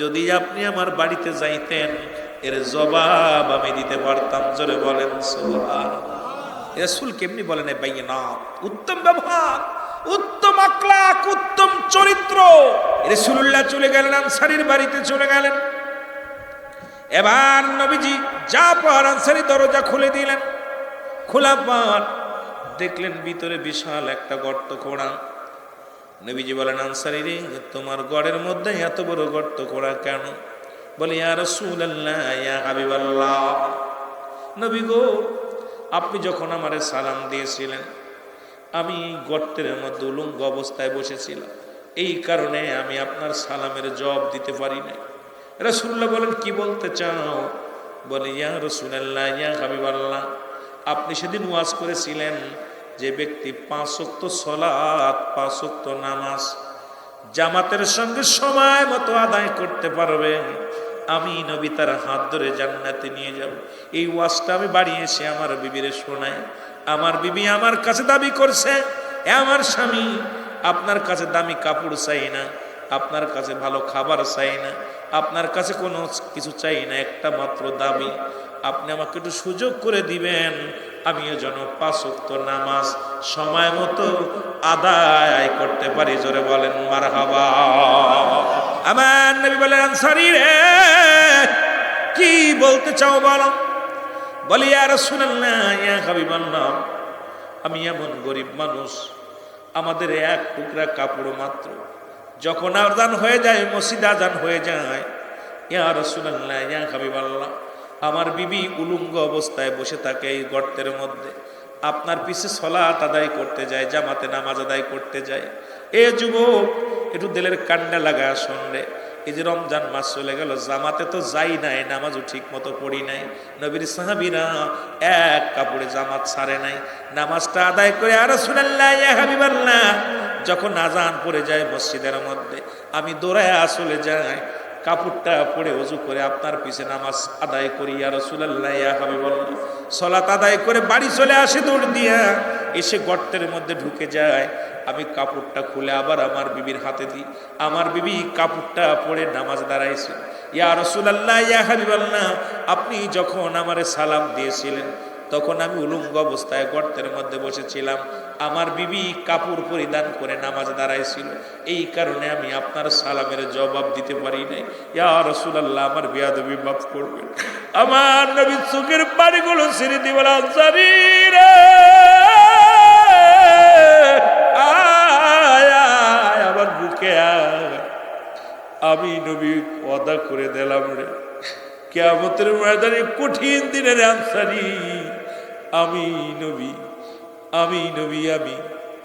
S1: যদি আপনি আমার বাড়িতে যাইতেন এর জবাব আমি দিতে পারতাম। জোরে বলেন সুবহানাল্লাহ। রাসূল কেমনি বলেন বাইনা, উত্তম ব্যবহার, উত্তম আখলাক, উত্তম চরিত্র। রাসূলুল্লাহ চলে গেলেন, আনসারীর বাড়িতে চলে গেলেন। এবার নবীজি যা পর আনসারী দরজা খুলে দিলেন। খোলা পর দেখলেন ভিতরে বিশাল একটা গর্ত খোঁড়া। নবীজি বলেন, আনসারী রে, তোমার গড়ের মধ্যে এত বড় গর্ত খোঁড়া কেন? বলে, ইয়া রাসূলুল্লাহ, ইয়া হাবিবাল্লাহ, নবী গো, আপনি যখন আমারে সালাম দিয়েছিলেন আমি গর্তের মধ্যে উলঙ্গ অবস্থায় বসেছিলাম, এই কারণে আমি আপনার সালামের জবাব দিতে পারি নাই। রাসূলুল্লাহ বলেন, কি বলতে চাও? বলে, ইয়া রাসূলুল্লাহ, ইয়া হাবিবাল্লাহ, আপনি সেদিন ওয়াজ করেছিলেন যে ব্যক্তি 5 ওয়াক্ত সালাত, 5 ওয়াক্ত নামাজ জামাতের সঙ্গে সময় মতো আদায় করতে পারবে, আমি নবী তার হাত ধরে জান্নাতে নিয়ে যাব। এই ওয়াজটা আমি বাড়ি এসে আমার বিবিরে শোনাই। আমার বিবি আমার কাছে দাবি করছে, আমার স্বামী, আপনার কাছে দামি কাপড় চাই না, আপনার কাছে ভালো খাবার চাই না, আপনার কাছে কোনো কিছু চাই না, একটা মাত্র দাবি, আপনি আমাকে একটু সুযোগ করে দিবেন, আমিও যেন 5 ওয়াক্ত নামাজ সময় মতো আদায় করতে পারি। জোরে বলেন মারহাবা। আমার নবী বলেন, আনসারী রে, কি বলতে চাও বলো? বলি, ইয়া রাসূলুল্লাহ, ইয়া হাবিবাল্লাহ, আমি এমন গরিব মানুষ, আমাদের এক টুকরা কাপড় মাত্র, যখন আজান হয়ে যায়, মসজিদ আজান হয়ে যায়, ইয়া রাসূলুল্লাহ, ইয়া হাবিবাল্লাহ, আমার বিবি উলঙ্গ অবস্থায় বসে থাকে এই গর্তের মধ্যে, আপনার পিছে সালাত আদায় করতে যায়, জামাতে নামাজ আদায় করতে যায়। এ যুবক, একটু দিলের কান্ডা লাগা শুনলে, এই যে রমজান মাস চলে গেল, জামাতে তো যাই নাই, নামাজও ঠিক মতো পড়ি নাই, নবীর সাহাবীরা এক কাপড়ে জামাত ছাড়ে নাই, নামাজটা আদায় করে, ইয়া রাসূলুল্লাহ, ইয়া হাবিবাল্লাহ, যখন আজান পড়ে যায় মসজিদের মধ্যে, আমি দৌড়ায় চলে যাই, কাপড়টা পরে ওযু করে আপনার পিছে নামাজ আদায় করি, ইয়া রাসূলুল্লাহ, ইয়া হাবিবাল্লাহ, সালাত আদায় করে বাড়ি চলে আসি দৌড় দিয়া, এসে গর্তের মধ্যে ঢুকে যায়, আমি কাপড়টা খুলে আবার আমার বিবির হাতে দিই, আমার বিবি কাপড়টা পরে নামাজ দাঁড়াইছে। ইয়া রাসূলুল্লাহ, ইয়া হাবিবাল্লাহ, আপনি যখন আমারে সালাম দিয়েছিলেন তখন আমি উলঙ্গ অবস্থায় গর্তের মধ্যে বসেছিলাম, আমার বিবি কাপড় পরিধান করে নামাজ দাঁড়াইছিল, এই কারণে আমি আপনার সালামের জবাব দিতে পারি নাই। ইয়া রাসূলুল্লাহ, আমার বেয়াদবি মাফ করবেন। আমার নবীর চোখের পানিগুলো ছেড়ে দিয়ে বলেন, আনসারী রে, আয় আয় আমার বুকে আয়, আমি নবী ওয়াদা করে দিলাম রে, কিয়ামতের ময়দানে কঠিন দিনের আনসারী, আমি নবী, আমি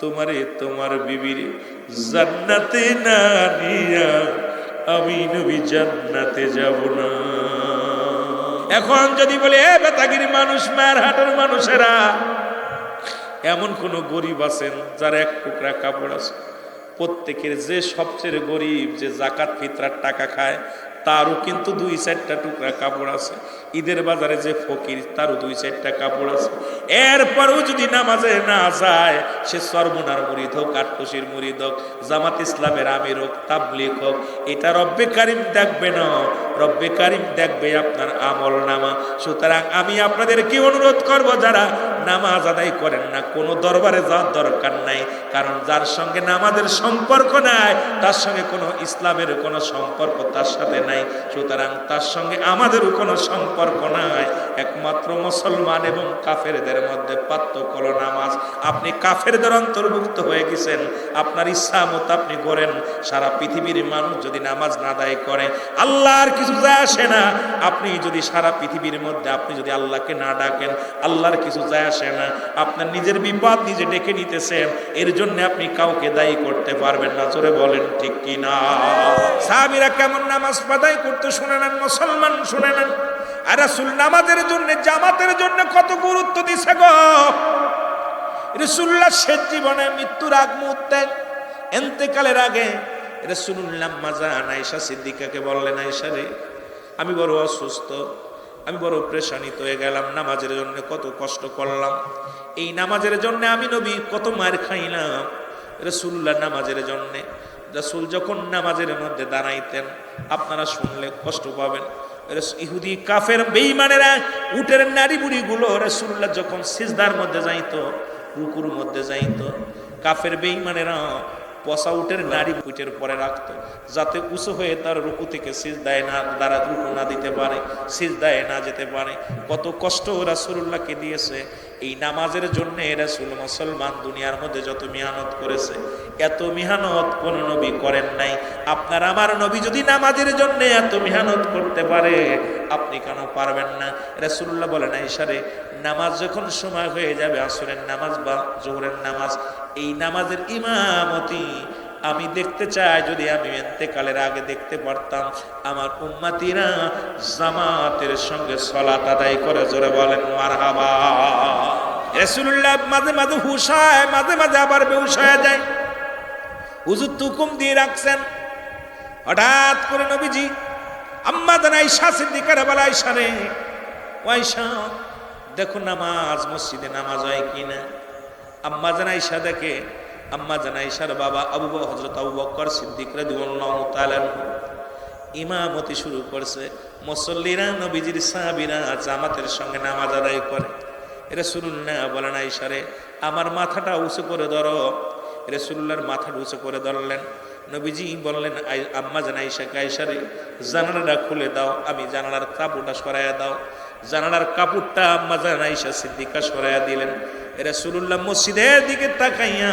S1: তোমারে, তোমার বিবিরে জান্নাতে না নিয়া আমি নবী জান্নাতে যাব না। এখন যদি বলে, এ বেতাগিরি মানুষ, মায়ের হাটের মানুষেরা, এমন কোন গরিব আছেন যার এক টুকরা কাপড় আছে? প্রত্যেকের যে সবচেয়ে গরিব, যে যাকাত ফিতরার টাকা খায়, তারও কিন্তু 2-4টা টুকরা কাপড় আছে। ঈদের বাজারে যে ফকির, তারও 2-4টা কাপড় আছে। এরপরও যদি নামাজে না যায়, সে সর্বনার মুরিদ হোক, আট্টসির মুরিদ হোক, জামাত ইসলামের আমির হোক, তাবলীগ হোক, এটা রব্বে কারিম দেখবে না, রব্বে কারিম দেখবে আপনার আমল নামা। সুতরাং আমি আপনাদেরকে অনুরোধ করব, যারা নামাজ আদায় করেন না, কোনো দরবারে যাওয়ার দরকার নাই, কারণ যার সঙ্গে নামাজের সম্পর্ক নাই, তার সঙ্গে কোনো ইসলামের কোনো সম্পর্ক তার সাথে নাই, সুতরাং তার সঙ্গে আমাদেরও কোনো সম্পর্ক নাই। একমাত্র মুসলমান এবং কাফেরদের মধ্যে পার্থক্য হলো নামাজ। আপনি কাফেরদের অন্তর্ভুক্ত হয়ে গেছেন, আপনার ইচ্ছা মতো আপনি করেন। সারা পৃথিবীর মানুষ যদি নামাজ না আদায় করে আল্লাহর কিছু যায় আসে না। আপনি যদি সারা পৃথিবীর মধ্যে আপনি যদি আল্লাহকে না ডাকেন আল্লাহর কিছু যায় আসে না। আপনার নিজের বিপদ নিজে ডেকে নিতেছেন, এর জন্য আপনি কাউকে দায়ী করতে পারবেন না। জোরে বলেন ঠিক কি না? সাহাবীরা কেমন নামাজ আদায় করতে শুনে নেন, মুসলমান শুনে নেন। আর রাসূল নামাজের জন্য জামাতের জন্য কত গুরুত্ব দিছে গো। রাসূলুল্লাহ শেষ জীবনে মৃত্যুর আগ মুহূর্তে ইন্তেকালের আগে রাসূলুল্লাহ জান আয়েশা সিদ্দিকাকে বললেন, আয়েশা রে, আমি বড় অসুস্থ, আমি বড় পেরেশানিত হয়ে গেলাম, নামাজের জন্য কত কষ্ট করলাম, এই নামাজের জন্য আমি নবী কত মার খাইলাম। রাসূলুল্লাহ নামাজের জন্য, রাসূল যখন নামাজের মধ্যে দাঁড়াইতেন আপনারা শুনলে কষ্ট পাবেন। ইহুদি কাফের বেঈমানেরা উটের নারী বুড়িগুলো রাসূলুল্লাহ যখন সিজদার মধ্যে যাইতো, রুকুর মধ্যে যাইতো, কাফের বেঈমানেরা পচা উটের নারী পিঠের পরে রাখতো, যাতে উঁচু হয়ে তার রুকু থেকে সিজদায় না দ্বারা রুকু না দিতে পারে, সিজদায় না যেতে পারে। কত কষ্ট রাসূলুল্লাহকে দিয়েছে এই নামাজের জন্য। রাসূল মুসলমান দুনিয়ার মধ্যে যত মেহনত করেছে এত মেহনত কোন নবী করেন নাই। আপনার আমার নবী যদি নামাজের জন্য এত মেহনত করতে পারে আপনি কেন পারবেন না? রাসূলুল্লাহ বলেন, আয়েশা রে, নামাজ যখন সময় হয়ে যাবে, আসরের নামাজ বা জোহরের নামাজ, এই নামাজের ইমামতি আমি দেখতে চাই। যদি আমি ইন্তেকালের আগে দেখতে পারতাম আমার উম্মতিরা জামাতের সঙ্গে সালাত আদায় করে। জোরে বলেন মারহাবা। রাসূলুল্লাহ মাঝে মাঝে হুশ হয়, মাঝে মাঝে আবার বেহুশ হয়ে যায়। হুজুর হুকুম দিয়ে রাখছেন। হঠাৎ করে নবীজি আম্মা জান আয়েশা সিদ্দিকার বলে, আয়েশা রে, আয়েশা দেখো নামাজ মসজিদে নামাজ হয় কিনা। আম্মা জান আয়েশা দেখে, আম্মা জান আয়েশার বাবা হযরত আবু বকর সিদ্দিক রাদিয়াল্লাহু তাআলা ইমামতি শুরু করছে। মুসল্লিরা নবীজির সাহাবীরা জামাতের সঙ্গে নামাজ আদায় করে। রাসূলুল্লাহ বলেন, আয়েশা রে, আমার মাথাটা উঁচু করে ধরো। রাসূলুল্লাহর মাথাটা উঁচু করে ধরলেন। নবীজি বললেন, আম্মা জান আয়েশাকে, আয়েশা রে, জানালাটা খুলে দাও, আমি জানালার কাপড়টা সরাইয়া দাও। জানালার কাপড়টা আম্মা জান আয়েশা সিদ্দিকা সরাইয়া দিলেন। রাসূলুল্লাহ মসজিদের দিকে তাকাইয়া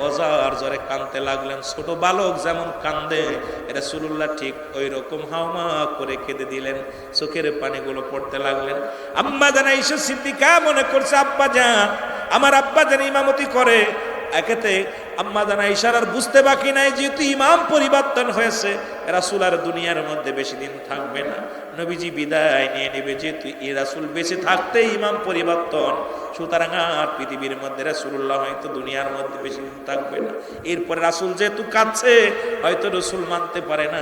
S1: অজার জোরে কাঁদতে লাগলেন। ছোট বালক যেমন কান্দে রাসূলুল্লাহ ঠিক ওই রকম হাওমা করে কেঁদে দিলেন, চোখের পানিগুলো পড়তে লাগলেন। আম্মা জান আয়েশা সিদ্দিকা মনে করছে আব্বা জান, আমার আব্বা জান ইমামতি করে। একেতে আম্মা জান আয়েশার আর বুঝতে বাকি নাই, যেহেতু ইমাম পরিবর্তন হয়েছে, রাসূল আর দুনিয়ার মধ্যে বেশি দিন থাকবে না, নবীজি বিদায় নিয়ে নেবে। যেহেতু এই রাসূল বেঁচে থাকতে ইমাম পরিবর্তন, সুতরাং আর পৃথিবীর মধ্যে রাসূলুল্লাহ হয়তো দুনিয়ার মধ্যে বেশি দিন থাকবে না। এরপরে রাসূল যেহেতু কাঁদছে, হয়তো রাসূল মানতে পারে না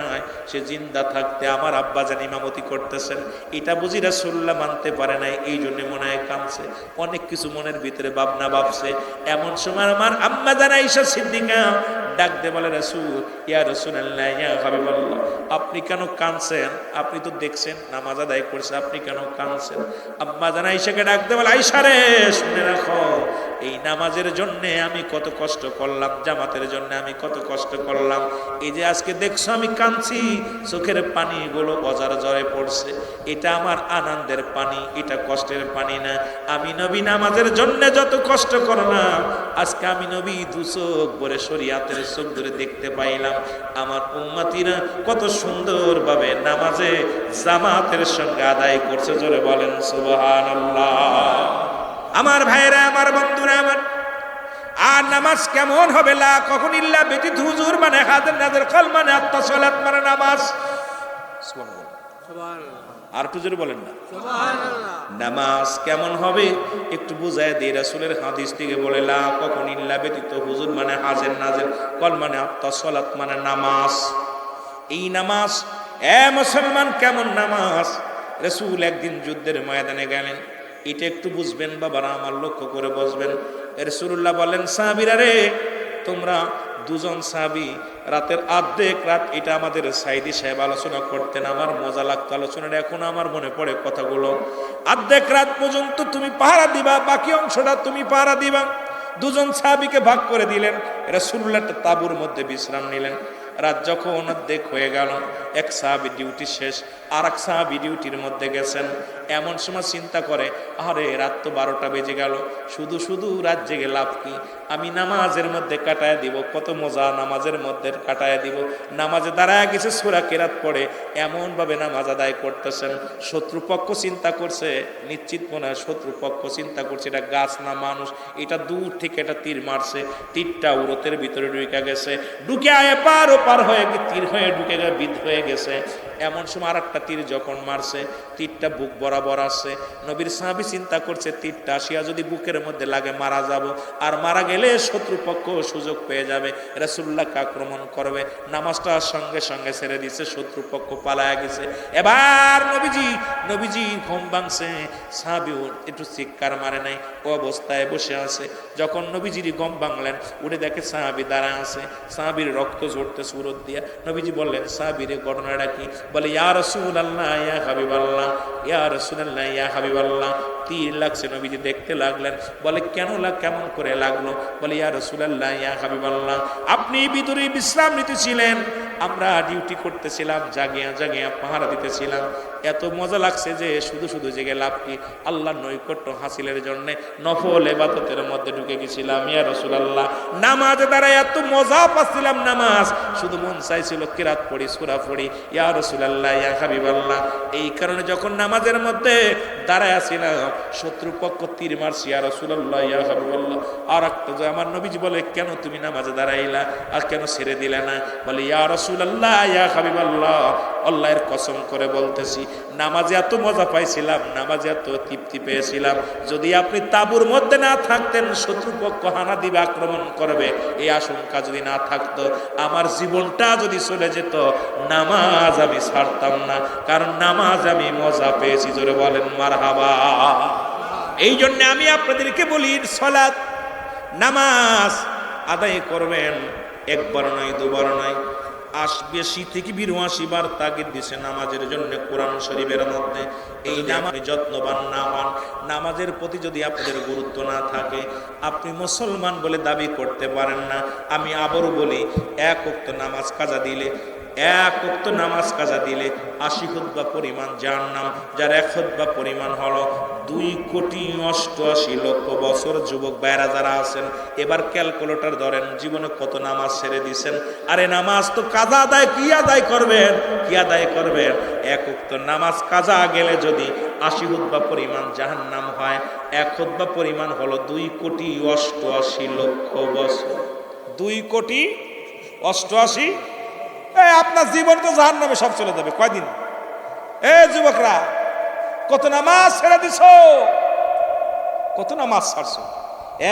S1: সে জিন্দা থাকতে আমার আব্বা জান ইমামতি করতেছেন, এটা বুঝি রাসূলুল্লাহ মানতে পারে নাই, এই জন্য মনে হয় কাঁদছে। অনেক কিছু মনের ভিতরে ভাবনা ভাবছে। এমন সময় আমার আম্মা জান আয়েশা সিদ্দিকা ডাক দে বলে, রাসূল, ইয়া রাসূলুল্লাহ, ইয়া হাবিবাল্লাহ, আপনি কেন কাঁদছেন? আপনি তো দেখছেন নামাজ আদায় করছে, আপনি কেন কাঁদছেন? আম্মা জান আয়েশাকে ডাক দে বলে, আয়েশা রে, শুনে রাখো, এই নামাজের জন্য আমি কত কষ্ট করলাম, জামাতের জন্য আমি কত কষ্ট করলাম। এই যে আজকে দেখছো আমি কাঁদছি, চোখের পানিগুলো অজার জরে পড়ছে, এটা আমার আনন্দের পানি, এটা কষ্টের পানি না। আমি নবী নামাজের জন্য যত কষ্ট করলাম, আজকে আমি নবী দু চোখ ভরে শরীয়তের চোখ ধরে দেখতে পাইলাম আমার উম্মতিরা কত সুন্দরভাবে নামাজে জামাতের সঙ্গে আদায় করছে। জোরে বলেন সুবহানাল্লাহ। আমার ভাইরা, আমার বন্ধুরা, আমার আর নামাজ কেমন হবে? লা কখন ইল্লা ব্যতীত হুজুর মানে হাজার নাজর কল মানে আত্মসালাত মানে নামাজ। আর একটু জোরে বলেন না সুবহানাল্লাহ। নামাজ কেমন হবে একটু বুঝায় দিয়ে রাসূলের হাদিস থেকে বলে, লা কখন ইল্লা ব্যতীত হুজুর মানে হাজার নাজর কল মানে আত্মসালাত মানে নামাজ। এই নামাজ এ মুসলমান কেমন নামাজ? রাসূল একদিন যুদ্ধের ময়দানে গেলেন, এটা একটু বুঝবেন বাবারা, আমার লক্ষ্য করে বসবেন। রাসূলুল্লাহ বলেন, সাহাবীরা রে, তোমরা দুজন সাহাবী রাতের অর্ধেক রাত, এটা আমাদের সাইদি সাহেব আলোচনা করতেন, আমার মজা লাগতো আলোচনাটা, এখন আমার মনে পড়ে কথাগুলো। অর্ধেক রাত পর্যন্ত তুমি পাহারা দিবা, বাকি অংশটা তুমি পাহারা দিবা। দুজন সাহাবীকে ভাগ করে দিলেন। রাসূলুল্লাহ তাঁবুর মধ্যে বিশ্রাম নিলেন। রাত যখন অর্ধেক হয়ে গেল, এক সাহাবী ডিউটি শেষ, আর এক সাহাবী ডিউটির মধ্যে গেছেন। এমন সময় চিন্তা করে, আরে রাত তো 12টা বেজে গেল, শুধু শুধু রাত জেগে লাভ কি, আমি নামাজের মধ্যে কাটায় দিব, কত মজা নামাজের মধ্যে কাটায় দিব। নামাজে দাঁড়ায় গেছে, সূরা কিরাত পড়ে এমন ভাবে নামাজ আদায় করতেছেন। শত্রুপক্ষ চিন্তা করছে, নিশ্চিত মনে হয় শত্রুপক্ষ চিন্তা করছে এটা গাছ না মানুষ, এটা দূর থেকে এটা তীর মারছে, তীরটা উরতের ভিতরে ঢুকে গেছে, ঢুকে এপার ওপার হয়ে তীর হয়ে ঢুকে গেছে, বিদ্ধ হয়ে গেছে। এমন সময় আর একটা তীর যখন মারছে, তীরটা বুক বরাবর আসছে। নবীর সাহাবী চিন্তা করছে, তীরটা আসিয়া যদি বুকের মধ্যে লাগে মারা যাব, আর মারা গেলে শত্রুপক্ষ সুযোগ পেয়ে যাবে, রাসূলুল্লাহকে আক্রমণ করবে। নামাজটা সঙ্গে সঙ্গে ছেড়ে দিচ্ছে, শত্রুপক্ষ পালায়া গেছে। এবার নবীজি ঘুম ভাঙছে, সাহাবীও একটু চিৎকার মারে নাই, ও অবস্থায় বসে আছে। যখন নবীজির ঘুম ভাঙলেন, উঠে দেখে সাহাবী দাঁড়ায় আছে, সাহাবীর রক্ত ঝরতে সুরত দিয়া। নবীজি বললেন, সাহাবীর ঘটনাটা কি? বলে, ইয়া রাসূলুল্লাহ ইয়া হাবিবাল্লাহ, ইয়া রাসূলুল্লাহ ইয়া হাবিবাল্লাহ। তীর লাগছে, নবীজি দেখতে লাগলেন। বলে, কেমন করে লাগলো? বলে, ইয়া রাসূলুল্লাহ ইয়া হাবিবাল্লাহ, আপনি ভিতরে বিশ্রাম নিতেছিলেন, আমরা ডিউটি করতেছিলাম, জাগিয়া পাহারা দিতেছিলাম। এত মজা লাগছে যে শুধু শুধু জেগে লাভ কি, আল্লাহর নৈকট্য হাসিলের জন্য নফল ইবাদতের মধ্যে ঢুকে গেছিলাম। ইয়া রাসূলুল্লাহ, নামাজে দাঁড়ায় এত মজা পাচ্ছিলাম, নামাজ শুধু মন চাইছিল কিরাত পড়ি, সূরা পড়ি। ইয়া রাসূলুল্লাহ ইয়া হাবিবাল্লাহ, এই কারণে যখন নামাজের মধ্যে দাঁড়ায় আছিলাম, শত্রুপক্ষ তীর মারছি। ইয়া রাসূলুল্লাহ ইয়া হাবিবাল্লাহ। আর একটা যে আমার নবীজি বলে, কেন তুমি নামাজে দাঁড়াইলা, আর কেন ছেড়ে দিলে না? বলে, ইয়া রাসূলুল্লাহ ইয়া হাবিবাল্লাহ, আল্লাহর কসম করে বলতেছি, নামাজে এত মজা পাইছিলাম, নামাজে এত তৃপ্তি পেয়েছিলাম, যদি আপনি তাঁবুর মধ্যে না থাকতেন, শত্রুপক্ষ হানা দিবে, আক্রমণ করবে, এই আশঙ্কা যদি না থাকতো, আমার জীবনটা যদি চলে যেত, নামাজ আমি ছাড়তাম না, কারণ নামাজ আমি মজা পেয়েছি। জোরে বলেন মারহাবা। এই জন্য আমি আপনাদেরকে বলি, সালাত নামাজ আদায় করবেন, একবার নয়, দুবার নয়, বেশি থেকে 82 বার তাগিদ দিছে নামাজের জন্য কোরআন শরীফের মধ্যে। এই নামাজে যত্নবান না হন, নামাজের প্রতি যদি আপনাদের গুরুত্ব না থাকে, আপনি মুসলমান বলে দাবি করতে পারেন না। আমি আবারও বলি, এক ওয়াক্ত নামাজ কাজা দিলে, 80 খুতবা পরিমাণ জাহান্নাম, যার 1 খুতবা পরিমাণ হলো 2,88,00,000 বছর। যুবক ভাইরা যারা আছেন, এবার ক্যালকুলেটর ধরেন, জীবনে কত নামাজ ছেড়ে দিয়েছেন। আরে নামাজ তো কাজা আদায়, কি আদায় করবেন? 1 ওয়াক্ত নামাজ কাজা গেলে যদি 80 খুতবা পরিমাণ জাহান্নাম হয়, 1 খুতবা পরিমাণ হলো 2,88,00,000 বছর। 2,88,00,000। আপনার জীবন তো জাহান্নামে সব চলে যাবে। কয়দিন? যুবকরা, কত নামাজ ছেড়ে দিছ, কত নামাজ ছাড়ছো?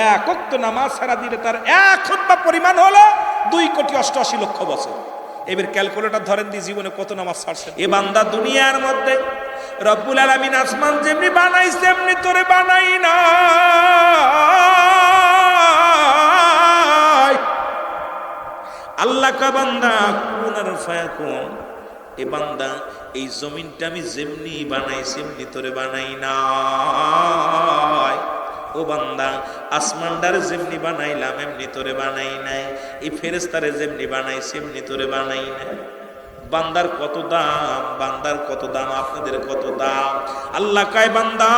S1: 1 ওয়াক্ত নামাজ ছাড়া দিলে তার 1 খুতবা পরিমাণ হলো 2,88,00,000 বছর। এবার ক্যালকুলেটর ধরেন দি, জীবনে কত নামাজ ছাড়ছে। এ বান্দা, দুনিয়ার মধ্যে রব্বুল আলামিন আসমান যেমনি বানাইছে, এমনি তোরে বানাই না। আল্লাহ কা বান্দা কুন আর ফায়াকুন, এ বান্দা, এই জমিনটা আমি যেমনি বানাইছি এমনি তোরে বানাই নাই। ও বান্দা, আসমানটারে যেমনি বানাইলাম এমনি তোরে বানাই নাই। এই ফেরেশতারে যেমনি বানাইছি এমনি তোরে বানাই নাই। বান্দার কত দাম, বান্দার কত দাম, আপনাদের কত দাম। আল্লাহ কায়, বান্দা,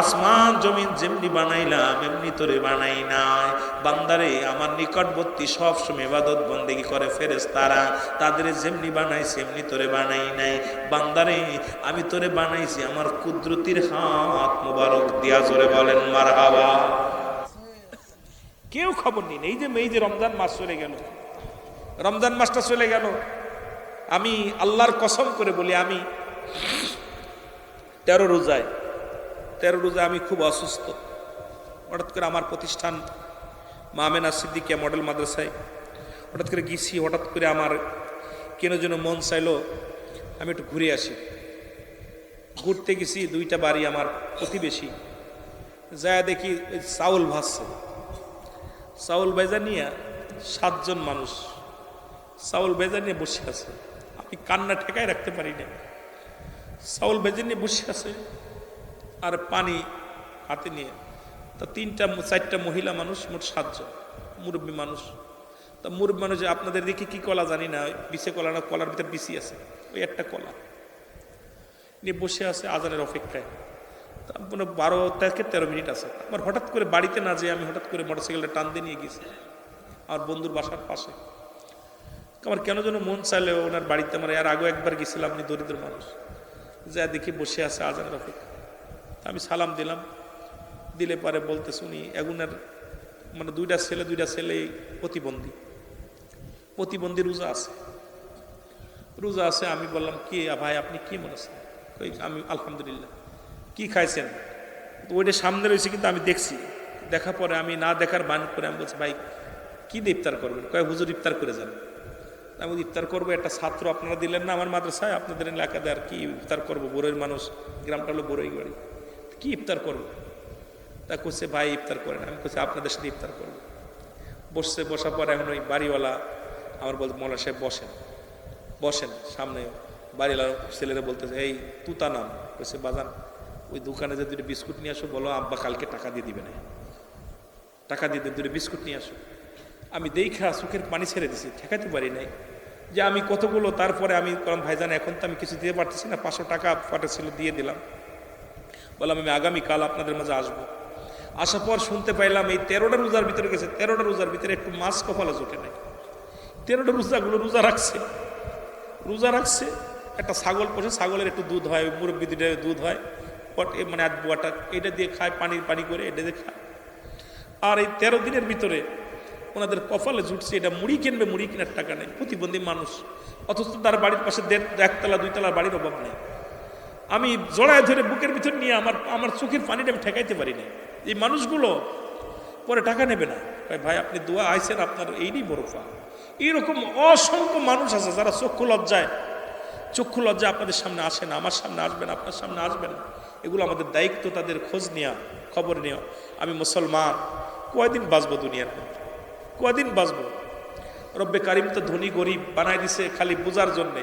S1: আসমান জমিন যেমনি বানাইলাম এমনি তোরে বানাই নাই। বান্দারে, আমার নিকটবর্তী সব সময় ইবাদত বন্দেগী করে ফেরেশতারা, তাদের যেমনি বানাইছি এমনি তোরে বানাই নাই। বান্দারে, আমি তোরে বানাইছি আমার কুদরতির হাত মুবারক দিয়া। জোরে বলেন মারহাবা। কেউ খবর নেই। এই যে রমজান মাস চলে গেল, রমজান মাসটা চলে গেল। আমি আল্লাহর কসম করে বলি, আমি 13 রোজায় আমি খুব অসুস্থ। হঠাৎ করে আমার প্রতিষ্ঠান মা আমেনা সিদ্দিকিয়া মডেল মাদ্রাসায় হঠাৎ করে গেছি। হঠাৎ করে আমার কেন যেন মন চাইলো আমি একটু ঘুরে আসি। ঘুরতে গেছি, 2টা বাড়ি আমার প্রতিবেশী, যায় দেখি চাউল ভাজছে। চাউল ভেজা নিয়ে 7 জন মানুষ চাউল ভেজা নিয়ে বসে আছে। আমি কান্না ঠেকায় রাখতে পারি না। চাউল ভেজে নিয়ে বসে আছে আর পানি হাতে নিয়ে। তা 3-4টা মহিলা মানুষ, মোট 7 জন মুরব্বী মানুষ। তা মুরব মানুষ আপনাদের দিকে কি কলা জানি না, বিছে কলা না কলার ভিতরে বিসি আছে, ওই একটা কলা নিয়ে বসে আছে আজানের অপেক্ষায়। তারপরে 12 থেকে 13 মিনিট আছে। আমার হঠাৎ করে বাড়িতে না যেয়ে আমি হঠাৎ করে মোটরসাইকেলটা টান দিয়ে নিয়ে গেছি আমার বন্ধুর বাসার পাশে। আমার কেন যেন মন চাইলে ওনার বাড়িতে, আমার এর আগেও একবার গেছিলাম, আপনি দরিদ্র মানুষ, যা দেখি বসে আছে আজানের অপেক্ষা। আমি সালাম দিলাম, দিলে পরে বলতে শুনি এগুনের মানে দুইটা ছেলে প্রতিবন্ধী রোজা আছে। আমি বললাম কি ভাই আপনি কি মনে আছেন? আমি আলহামদুলিল্লাহ। কি খাইছেন? তো ওইটা সামনে রয়েছে কিন্তু আমি দেখছি, দেখা পরে আমি না দেখার বান করে আমি বলছি ভাই কি দিয়ে ইফতার করবেন? কয় হুজুর ইফতার করে যান। আমি ইফতার করবো, একটা ছাত্র আপনারা দিলেন না আমার মাদ্রাসায়, আপনাদের এলাকাতে আর কি ইফতার করবো, বড়ইয়ের মানুষ, গ্রামটা হলো বড়ই বাড়ি, কি ইফতার করবো? তা করছে ভাই ইফতার করেন। আমি করছি আপনাদের সাথে ইফতার করবো। বসার পর এখন ওই বাড়িওয়ালা আমার বলতে মৌলা সাহেব বসেন সামনে। বাড়িওয়ালা ছেলেরা বলতেছে এই তুতা নাম, বলছে বাজান ওই দোকানে যে দুটো বিস্কুট নিয়ে আসো, বলো আব্বা কালকে টাকা দিয়ে দিবে না, টাকা দিয়ে দুটো বিস্কুট নিয়ে আসো। আমি দেখা চোখের পানি ছেড়ে দিছি, ঠেকাতে পারি নাই যে আমি কতগুলো। তারপরে আমি বললাম ভাইজান এখন তো আমি কিছু দিতে পারতেছি না, 500 টাকা পাঠাচ্ছিল দিয়ে দিলাম। বললাম আমি আগামীকাল আপনাদের মাঝে আসবো। আসার পর শুনতে পাইলাম এই 13টা রোজার ভিতরে গেছে, 13টা রোজার ভিতরে একটু মাছ কপালে জোটে নাই। 13টা রোজাগুলো রোজা রাখছে। একটা ছাগল পোষে, ছাগলের একটু দুধ হয়, মুরব্বি দুটো দুধ হয়, মানে ওয়াটার, এটা দিয়ে খায়, পানি করে এটা দিয়ে খায়। আর এই 13 দিনের ভিতরে ওনাদের কপালে জুটছে এটা মুড়ি কিনবে, মুড়ি কেনার টাকা নেই, প্রতিবন্ধী মানুষ, অথচ তার বাড়ির পাশে 1তলা 2তলা বাড়ির অভাব নেই। আমি জড়ায় ধরে বুকের ভিতর নিয়ে আমার চোখের পানিটা আমি ঠেকাইতে পারি না। এই মানুষগুলো পরে টাকা নেবে না, ভাই আপনি দোয়া আইছেন, আপনার এইটাই বড় পা। এইরকম অসংখ্য মানুষ আছে যারা চক্ষু লজ্জায় আপনাদের সামনে আসে না, আমার সামনে আসবেন, আপনার সামনে আসবেন। এগুলো আমাদের দায়িত্ব, তাদের খোঁজ নেওয়া, খবর নেওয়া। আমি মুসলমান, কয়দিন বাঁচবো দুনিয়ার মধ্যে, কয়দিন বাঁচবো? রব্বে কারিম তো ধনী গরিব বানাই দিছে খালি বোঝার জন্যে,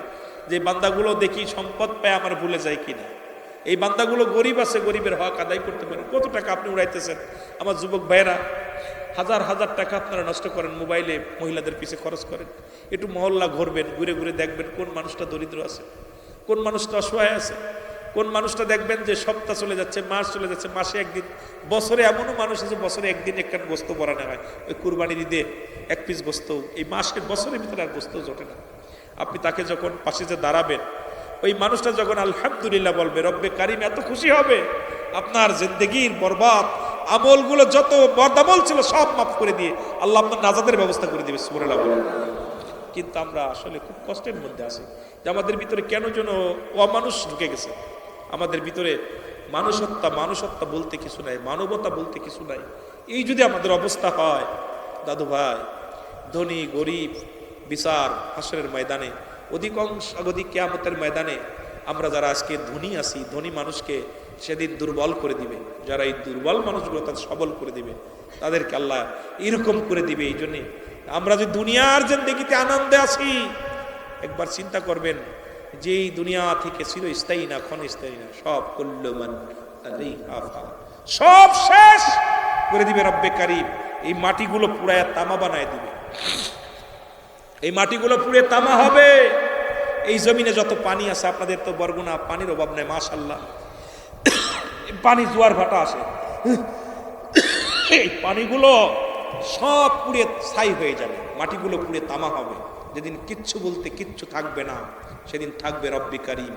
S1: যে বান্দাগুলো দেখি সম্পদ পায় আমার ভুলে যায় কিনা। এই বান্দাগুলো গরিব আছে, গরিবের হক আদায় করতে পারেন। কত টাকা আপনি উড়াইতেছেন আমার যুবক ভাইয়েরা, হাজার টাকা আপনারা নষ্ট করেন, মোবাইলে মহিলাদের পিছে খরচ করেন। একটু মহল্লা ঘুরবেন, ঘুরে দেখবেন কোন মানুষটা দরিদ্র আছে, কোন মানুষটা অসহায় আছে, কোন মানুষটা দেখবেন যে সপ্তাহ চলে যাচ্ছে, মাস চলে যাচ্ছে, মাসে একদিন, বছরে এমনও মানুষ আছে বছরে একদিন একটা গোস্ত বরানো হয়, ওই কুরবানির ঈদে 1 পিস গোস্ত, এই মাসের বছরের ভিতরে আর গোস্ত জোটে না। আপনি তাকে যখন পাশে যে দাঁড়াবেন, ওই মানুষটা যখন আলহামদুলিল্লাহ বলবে, রব্বে কারিম এত খুশি হবে, আপনার জিন্দেগির বরবাদ আমলগুলো যত বদামল ছিল সব মাফ করে দিয়ে আল্লাহ আপনার নাজাতের ব্যবস্থা করে দিবে। সুবহানাল্লাহ। কিন্তু আমরা আসলে খুব কষ্টের মধ্যে আছি যে আমাদের ভিতরে কেন যেন অমানুষ ঢুকে গেছে। আমাদের ভিতরে মানুষত্ব বলতে কিছু নাই, মানবতা বলতে কিছু নাই। এই যদি আমাদের অবস্থা হয় দাদু ভাই, ধনী গরিব বিচার হাসরের ময়দানে, অধিক কিয়ামতের ময়দানে আমরা যারা আজকে ধনী আছি, ধনী মানুষকে সেদিন দুর্বল করে দিবে। যারা এই দুর্বল মানুষগুলো তাদের সবল করে দিবে, তাদেরকে আল্লাহ এরকম করে দিবে। এই জন্যে আমরা যে দুনিয়ার জিন্দেগিতে আনন্দে আছি, একবার চিন্তা করবেন যে এই দুনিয়া থেকে চিরস্থায়ী না, ক্ষণস্থায়ী না, সব কুল্লুমান আলাইহা ফান, সব শেষ করে দিবে রব্বে কারিম। এই মাটিগুলো পুরায় তামা বানায় দিবে, এই মাটিগুলো পুড়ে তামা হবে। এই জমিনে যত পানি আছে, আপনাদের তো বরগুনা পানির অভাব নেই মাশাআল্লাহ, পানি জোয়ার ভাটা আসে, এই পানিগুলো সব পুড়ে ছাই হয়ে যাবে, মাটিগুলো পুড়ে তামা হবে। যেদিন কিচ্ছু বলতে কিচ্ছু থাকবে না, সেদিন থাকবে রব্বে কারিম,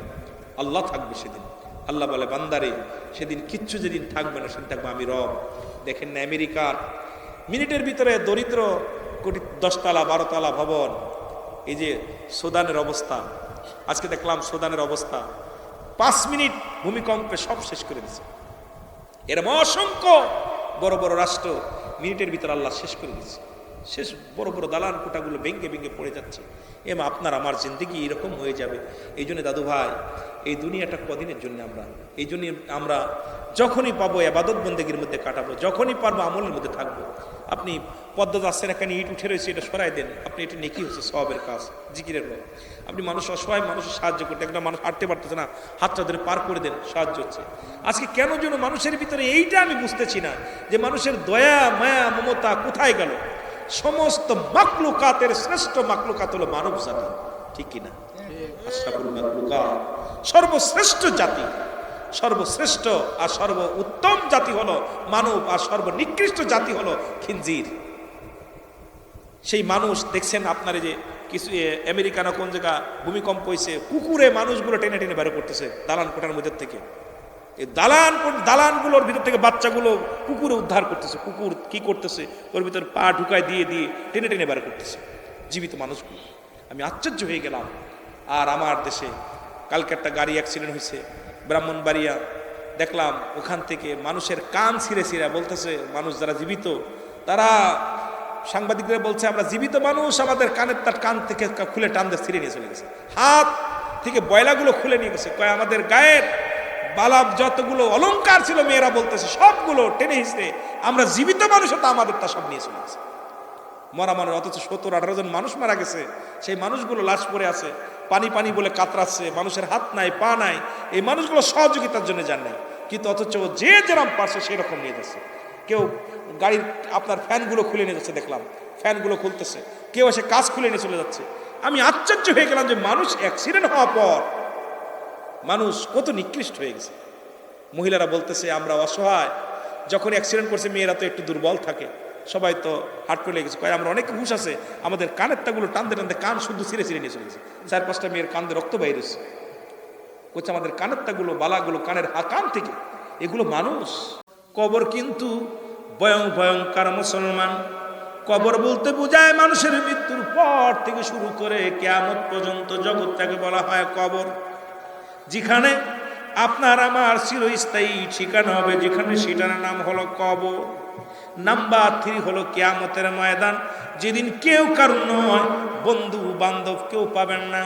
S1: আল্লাহ থাকবে সেদিন। আল্লাহ বলে বান্দারে সেদিন কিচ্ছু যেদিন থাকবে না, সেদিন থাকবে আমি রব। দেখেন না আমেরিকার মিনিটের ভিতরে দরিদ্র কোটি 10 তলা 12 তলা ভবন। এই যে সুদানের অবস্থা, আজকে দেখলাম সুদানের অবস্থা 5 মিনিট ভূমিকম্পে সব শেষ করে দিচ্ছে। এরকম অসংখ্য বড় বড় রাষ্ট্র মিনিটের ভিতরে আল্লাহ শেষ করে দিচ্ছে, শেষ। বড় বড় দালান কোটাগুলো ভেঙে পড়ে যাচ্ছে। আপনার আমার জিন্দেগি এরকম হয়ে যাবে। এই জন্য দাদু ভাই, এই দুনিয়াটা কদিনের জন্য এই জন্য আমরা যখনই পাবো ইবাদত বন্দেগীর মধ্যে কাটাবো, যখনই পারবো আমলের মধ্যে থাকবো। আপনি পদ্মা যাচ্ছেন, এখানে ইট উঠে রয়েছে, এটা সরাই দেন, আপনি এটা নেকি হচ্ছে, সওয়াবের কাজ, জিকিরের কাজ। আপনি মানুষ অসহায় মানুষের সাহায্য করতে, একটা মানুষ হাঁটতে পারতেছে না, হাতটা ধরে পার করে দেন, সাহায্য হচ্ছে। আজকে কেন যেন মানুষের ভিতরে এইটা আমি বুঝতেছি না, যে মানুষের দয়া মায়া মমতা কোথায় গেল? সমস্ত মাকলুকাতের শ্রেষ্ঠ মাকলুকাত হলো মানব জাতি, ঠিক কিনা? আশরাফুল মাকলুকাত, সর্বশ্রেষ্ঠ জাতি, সর্বশ্রেষ্ঠ আর সর্ব উত্তম জাতি হলো মানব, আর সর্বনিকৃষ্ট জাতি হলো খিনজির। সেই মানুষ দেখছেন আপনার যে কিছু আমেরিকা না কোন জায়গা ভূমিকম্প হয়েছে, কুকুরে মানুষগুলো টেনে টেনে বের করতেছে দালান কোঠার মধ্যে থেকে। এই দালানগুলোর ভিতর থেকে বাচ্চাগুলো কুকুরে উদ্ধার করতেছে। কুকুর কি করতেছে, ওর ভিতর পা ঢুকায় দিয়ে দিয়ে টেনে টেনে বের করতেছে জীবিত মানুষগুলো। আমি আশ্চর্য হয়ে গেলাম। আর আমার দেশে কালকে একটা গাড়ি অ্যাক্সিডেন্ট হয়েছে ব্রাহ্মণবাড়িয়া, দেখলাম ওখান থেকে মানুষের কান ছিঁড়ে ছিঁড়ে বলতেছে, মানুষ যারা জীবিত তারা সাংবাদিকরা বলছে আমরা জীবিত মানুষ, আমাদের কানের তার কান থেকে খুলে টান দিয়ে ছিঁড়ে নিয়ে চলে গেছে, হাত থেকে বয়লাগুলো খুলে নিয়ে গেছে, কয় আমাদের গায়ের বালাব যতগুলো অলংকার ছিল মেয়েরা বলতেছে সবগুলো টেনে হিসড়ে, আমরা জীবিত মানুষ তো আমাদের তা সব নিয়ে চলে গেছে। মরা মানুষ, অথচ 17-18 জন মানুষ মারা গেছে, সেই মানুষগুলো লাশ পড়ে আছে, পানি পানি বলে কাতরাচ্ছে, মানুষের হাত নাই পা নাই, এই মানুষগুলো সহযোগিতার জন্য যান নাই, কিন্তু অথচ যে যেরকম পারছে সেই রকম নিয়ে যাচ্ছে। কেউ গাড়ির আপনার ফ্যানগুলো খুলে নিয়ে যাচ্ছে, দেখলাম ফ্যানগুলো খুলতেছে, কেউ এসে কাজ খুলে নিয়ে চলে যাচ্ছে। আমি আশ্চর্য হয়ে গেলাম যে মানুষ অ্যাক্সিডেন্ট হওয়ার পর মানুষ কত নিকৃষ্ট হয়ে গেছে। মহিলারা বলতেছে আমরা অসহায়, যখন অ্যাক্সিডেন্ট করছে মেয়েরা তো একটু দুর্বল থাকে, সবাই তো হাট করে লেগেছে, কয় আমরা অনেক হুঁশ আছে, আমাদের কানের তাগুলো টানতে টানতে কান শুধু ছিঁড়ে ছিঁড়ে নিয়ে চলে গেছে, 4-5টা মেয়ের কান্দে রক্ত বাইরেছে। করছে আমাদের কানের তাগুলো বালাগুলো কানের কান থেকে, এগুলো মানুষ। কবর কিন্তু ভয়ঙ্কর মুসলমান। কবর বলতে বোঝায় মানুষের মৃত্যুর পর থেকে শুরু করে কিয়ামত পর্যন্ত জগৎটাকে বলা হয় কবর, যেখানে আপনার আমার চিরস্থায়ী ঠিকানা হবে, যেখানে সেটার নাম হলো কবর। নাম্বার 3 হলো কিয়ামতের ময়দান, যেদিন কেউ কারণ নয়, বন্ধু বান্ধব কেউ পাবেন না,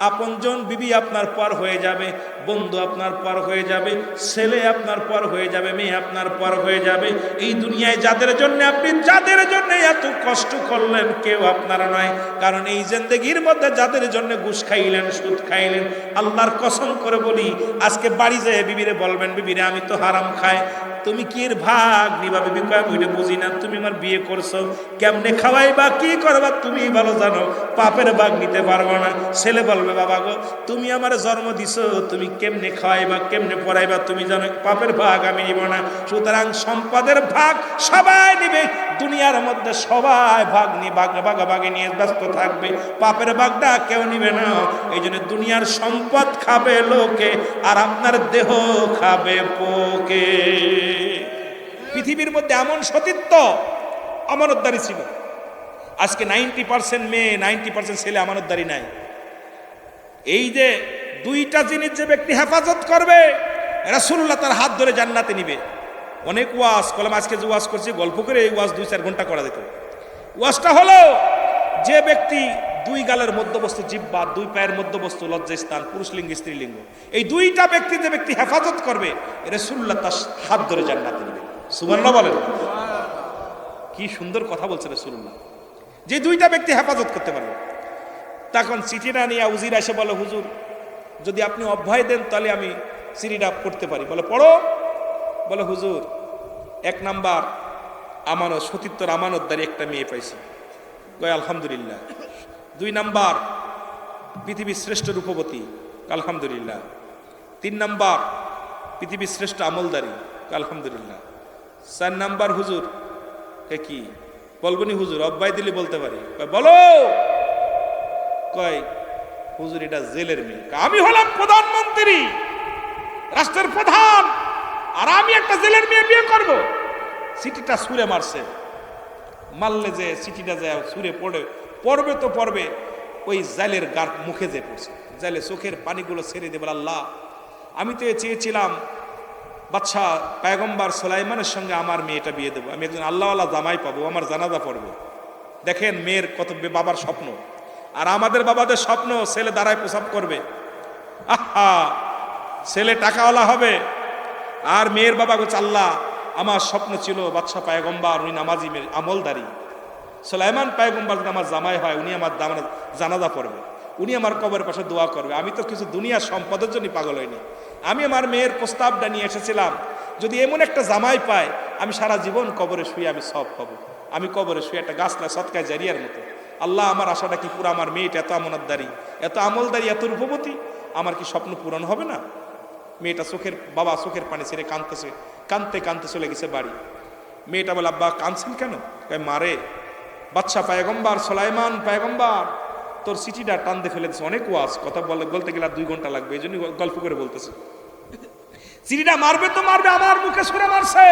S1: আপনজন বিবি আপনার পর হয়ে যাবে, বন্ধু আপনার পর হয়ে যাবে, ছেলে আপনার পর হয়ে যাবে, মেয়ে আপনার পর হয়ে যাবে। এই দুনিয়ায় যাদের জন্য আপনি যাদের জন্য এত কষ্ট করলেন কেউ আপনারা নয়, কারণ এই জিন্দেগির মধ্যে যাদের জন্য ঘুষ খাইলেন সুদ খাইলেন, আল্লাহর কসম করে বলি আজকে বাড়ি যেয়ে বিবিরে বলবেন বিবিরে আমি তো হারাম খাই, তুমি কি এর ভাগ নিবা? বিবি কয় আমি ওইটা বুঝি না, তুমি আমার বিয়ে করছো, কেমনে খাওয়াইবা কি করবা তুমি ভালো জানো, পাপের ভাগ নিতে পারবো না। ছেলে বলবে বাবা গো তুমি আমার জন্ম দিছো, তুমি কেমনে খাওয়াইবা কেমনে পড়াইবা তুমি জানো, পাপের ভাগ আমি নিব না। সুতরাং সম্পদের ভাগ সবাই নিবে, দুনিয়ার মধ্যে সবাই ভাগ নিয়ে ভাগাভাগি নিয়ে ব্যস্ত থাকবে, পাপের ভাগটা কেউ নিবে না। এই জন্য দুনিয়ার সম্পদ খাবে লোকে, আর আপনার দেহ খাবে পোকে। পৃথিবীর মধ্যে এমন সতীত্ব আমানতদারি ছিল, আজকে 90% মেয়ে 90% ছেলে আমানতদারি নাই। এই যে 2টা জিনিস যে ব্যক্তি হেফাজত করবে, রাসূলুল্লাহ তার হাত ধরে জান্নাতে নিবে। অনেক ওয়াজ কলম, আজকে যে ওয়াজ করছি গল্প করে এই ওয়াজ 2-4 ঘন্টা করা যেত। ওয়াজটা হলো যে ব্যক্তি 2 গালের মধ্যবস্তু জিহ্বা, 2 পায়ের মধ্যবস্তু লজ্জাস্থান, পুরুষলিঙ্গ স্ত্রীলিঙ্গ, এই 2টা ব্যক্তি যে ব্যক্তি হেফাজত করবে, রাসূলুল্লাহ তার হাত ধরে জান্নাতে নিবে। সুবহানাল্লাহ বলেন। কি সুন্দর কথা বলছে রাসূলুল্লাহ, যে 2টা ব্যক্তি হেফাজত করতে পারবে। তখন চিঠিটা নিয়ে উজির এসে বলে হুজুর যদি আপনি অভয় দেন তাহলে আমি চিঠিটা পড়তে পারি। বলে পড়ো। বলে হুজুর 1 নাম্বার আমানত, সতীত্বর আমানতদারি একটা মেয়ে পাইছি, কয় আলহামদুলিল্লাহ। 2 নাম্বার পৃথিবীর শ্রেষ্ঠ রূপবতী, আলহামদুলিল্লাহ। 3 নাম্বার পৃথিবীর শ্রেষ্ঠ আমলদারি, আলহামদুলিল্লাহ। 4 নাম্বার হুজুর কে কি বলবনি হুজুর, অব্বাই দিলে বলতে পারি। বলো। কয় হুজুর এটা জেলের মেয়ে। আমি হলাম প্রধানমন্ত্রী, রাষ্ট্রের প্রধান, আর আমি একটা জেলের মেয়ে বিয়ে করব? চিঠিটা সুরে মারছে, মারলে যে চিঠিটা যায় সুরে পড়বে তো পড়বে, ওই জালের গার মুখে যে পড়ছে, জালে চোখের পানিগুলো ছেড়ে দেবে। আল্লাহ আমি তো চেয়েছিলাম বাদশাহ পয়গম্বর সুলাইমানের সঙ্গে আমার মেয়েটা বিয়ে দেবো, আমি একজন আল্লাহওয়ালা জামাই পাবো, আমার জানাজা পড়বো। দেখেন মেয়ের কত বাবার স্বপ্ন, আর আমাদের বাবাদের স্বপ্ন ছেলে দাঁড়ায় প্রসাব করবে, আহা ছেলে টাকাওয়ালা হবে। আর মেয়ের বাবা বলছে আল্লাহ আমার স্বপ্ন ছিল বাদশাহ পয়গম্বর, উনি নামাজি আমলদারি, সুলাইমান পয়গম্বর যদি আমার জামাই হয় উনি আমার জানাজা পড়বে, উনি আমার কবরের পাশে দোয়া করবে। আমি তো কিছু দুনিয়ার সম্পদের জন্য পাগল হইনি, আমি আমার মেয়ের প্রস্তাবটা নিয়ে এসেছিলাম, যদি এমন একটা জামাই পায় আমি সারা জীবন কবরে শুয়ে আমি সব পাবো। আমি কবরে শুয়ে একটা গাছ না সৎকায় জারিয়ার মতো। আল্লাহ আমার আশাটা কি পুরো, আমার মেয়েটা এত আমানতদারি, এত আমলদারি, এত রূপবতী, আমার কি স্বপ্ন পূরণ হবে না? মেয়েটা বাবা চোখের পানি ছেড়ে কাঁদতেছে, কাঁদতে কাঁদতে চলে গেছে বাড়ি। মেয়েটা বলে, আব্বা কাঁদছেন কেন? মারে, বাদশা পায়গম্বার সুলাইমান পায়গম্বার তোর চিঠিটা টানতে ফেলে দিচ্ছে, অনেক ওয়াজ, কথা বলতে গেলে 2 ঘন্টা লাগবে, এই জন্য গল্প করে বলতেছে। চিঠিটা মারবে তো মারবে, আমার মুখে সুরে মারছে।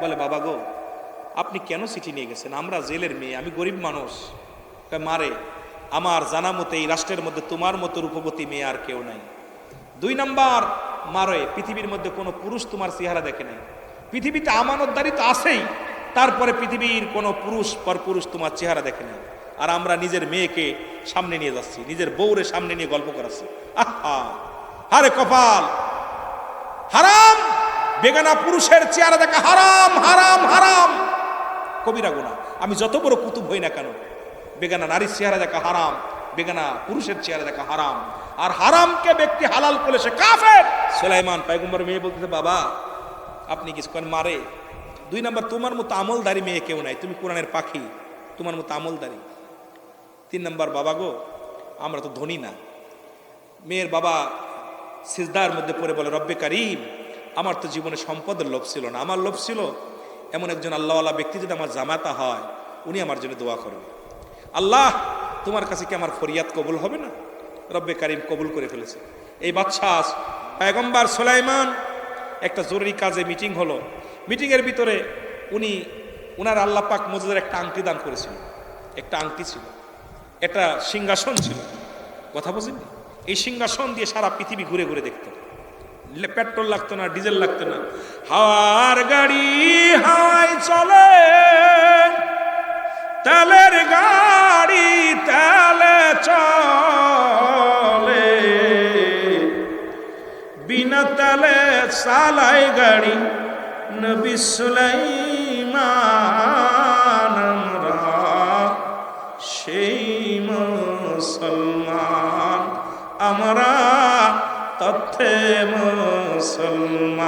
S1: বলে, বাবা গো আপনি কেন চিঠি নিয়ে গেছেন? আমরা জেলের মেয়ে, আমি গরিব মানুষ। মারে, আমার জানা মতে এই রাষ্ট্রের মধ্যে তোমার মতো রূপবতী মেয়ে আর কেউ নাই। 2 নাম্বার, মারে, পৃথিবীর মধ্যে কোনো পুরুষ তোমার চেহারা দেখে নাই। পৃথিবীতে আমানতদারি তো আছেই, তারপরে পৃথিবীর কোনো পুরুষ পর পুরুষ তোমার চেহারা দেখে নাই। আর আমরা নিজের মেয়েকে সামনে নিয়ে যাচ্ছি, নিজের বউরে সামনে নিয়ে গল্প করাচ্ছি। আহা, আরে কপাল, হারাম। বেগানা পুরুষের চেহারা দেখা হারাম, হারাম, হারাম, কবিরা গুনাহ। আমি যত বড় কুতুব হই না কেন, বেগানা নারীর চেহারা দেখা হারাম, বেগানা পুরুষের চেহারা দেখা হারাম। আর হারামকে ব্যক্তি হালাল করলে সে কাফের। সুলাইমান পয়গম্বর মেয়ে বলতেছে, বাবা আপনি কিছু করেন? মারে, 2 নাম্বার, তোমার মতো আমলদারি মেয়ে কেউ নাই, তুমি কোরআনের পাখি, তোমার মতো আমলদারি। 3 নাম্বার, বাবা গো আমরা তো ধনী না। মেয়ের বাবা সিজদার মধ্যে পড়ে বলে, রব্বে কারিম, আমার তো জীবনে সম্পদের লোভ ছিল না, আমার লোভ ছিল এমন একজন আল্লাহওয়ালা ব্যক্তি যদি আমার জামাতা হয়, উনি আমার জন্য দোয়া করবে। আল্লাহ তোমার কাছে কি আমার ফরিয়াদ কবুল হবে না? রব্বে কারিম কবুল করে ফেলেছে। এই বাদশা পয়গম্বর সুলাইমান একটা জরুরি কাজে মিটিং হলো। মিটিংয়ের ভিতরে উনার আল্লাহ পাক মজুদের একটা আংটি দান করেছিল। একটা আংটি ছিল, একটা সিংহাসন ছিল, কথা বুঝেন? এই সিংহাসন দিয়ে সারা পৃথিবী ঘুরে ঘুরে দেখত। পেট্রোল লাগতো না, ডিজেল লাগতো না, হাওয়ার গাড়ি হাওয়ায় চলে, তেলের গাড়ি তেলে চলে, বিনা তেলে চালায় গাড়ি নবী সুলাইমান। আমরা সেই মুসলমান, আমরা তথ্যে মুসলমান।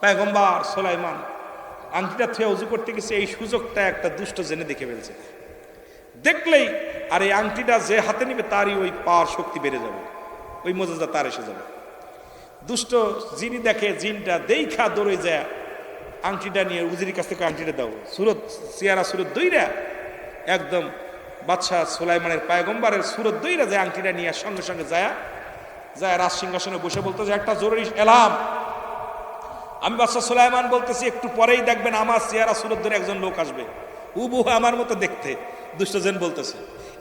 S1: পয়গম্বর সুলাইমান আংটিটা থুয়ে উজু করতে গেছে, এই সুযোগটা একটা দুষ্ট জেনে দেখে ফেলছে। দেখলেই আর এই আংটিটা যে হাতে নিবে তারই ওই পাওয়ার শক্তি বেড়ে যাবে, ওই মজুদা তার এসে যাবে। দুষ্ট জিনি দেখে, জিনটা দেখা দৌড়ে যায়, আংটিটা নিয়ে উজির কাছ থেকে আংটিটা দাও, সিয়ারা সুরত দইরা একদম বাদশা সুলাইমানের পয়গম্বরের সুরত দইরা যায়, আংটিটা নিয়ে সঙ্গে সঙ্গে যায় রাজ সিংহাসনে বসে বলতো যে, একটা জরুরি এলাম, আমি বাদশা সুলাইমান বলতেছি, একটু পরেই দেখবেন আমার সিয়ারা সুরত ধরে একজন লোক আসবে, হুবহু আমার মতো দেখতে। দুষ্টজেন বলতেছে,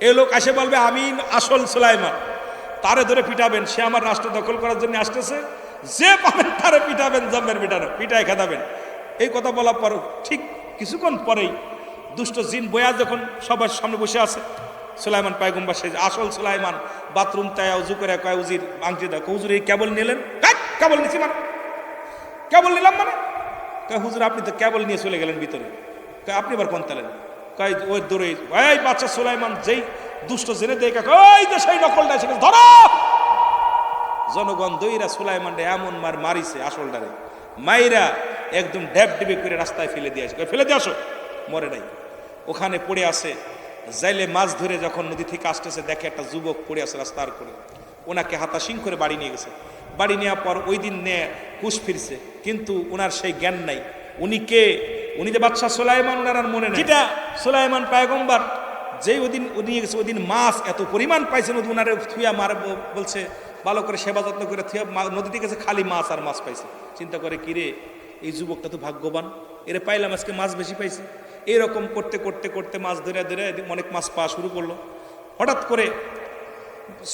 S1: এই লোক আসে বলবে আমি আসল সুলাইমান, তারে ধরে পিটাবেন, সে আমার রাষ্ট্র দখল করার জন্য আসতেছে, যে পাবেন তারে পিটাবেন, জম্মের পিটানো, পিটায় খেদাবেন। এই কথা বলার পর ঠিক কিছুক্ষণ পরেই দুষ্ট জিন বয়া যখন সবার সামনে বসে আছে, সুলাইমান পয়গম্বর সে আসল সুলাইমান বাথরুম তাই উজু করে কয়, উজির আংটি দাও। হুজুর এই কেবল নিলেন? কেবল নিছি মানে, কেবল নিলাম মানে? হুজুর আপনি তো কেবল নিয়ে চলে গেলেন ভিতরে। আপনি আবার কোন তালেন? কয় ওই দৌড়ে ওই বাচ্চা সুলাইমান যেই দুষ্ট জেনে দেখে, ওই যে সেই নকলটা এসে গেছে, ধরো। জনগণ দইরা সুলাইমানটা এমন মারিছে আসলটারে, মাইরা একদম ড্যাব ডিবে করে রাস্তায় ফেলে দিয়ে আসে, ফেলে দিয়ে আসো। মরে নাই, ওখানে পড়ে আছে। জাইলে মাছ ধরে যখন নদী থেকে আসতেছে, দেখে একটা যুবক পড়ে আছে রাস্তার করে, ওনাকে হাতাশিং করে বাড়ি নিয়ে গেছে। বাড়ি নেওয়ার পর ওই দিন হুশ ফিরছে, কিন্তু ওনার সেই জ্ঞান নাই। উনি কে? উনি যে বাদশা সুলাইমান, ওনার আর মনে নেই। যেটা সুলাইমান পয়গম্বর যেই ওদিন নিয়ে গেছে, ওদিন মাছ এত পরিমাণ পাইছেন, ওনারে থুয়া মার বলছে, ভালো করে সেবা যত্ন করে থুয়া নদীতে গেছে, খালি মাছ আর মাছ পাইছে। চিন্তা করে, কিরে এই যুবকটা তো ভাগ্যবান, এরে পাইলাম, আজকে মাছ বেশি পাইছে। এইরকম করতে করতে করতে মাছ ধরে ধরে অনেক মাছ পাওয়া শুরু করলো। হঠাৎ করে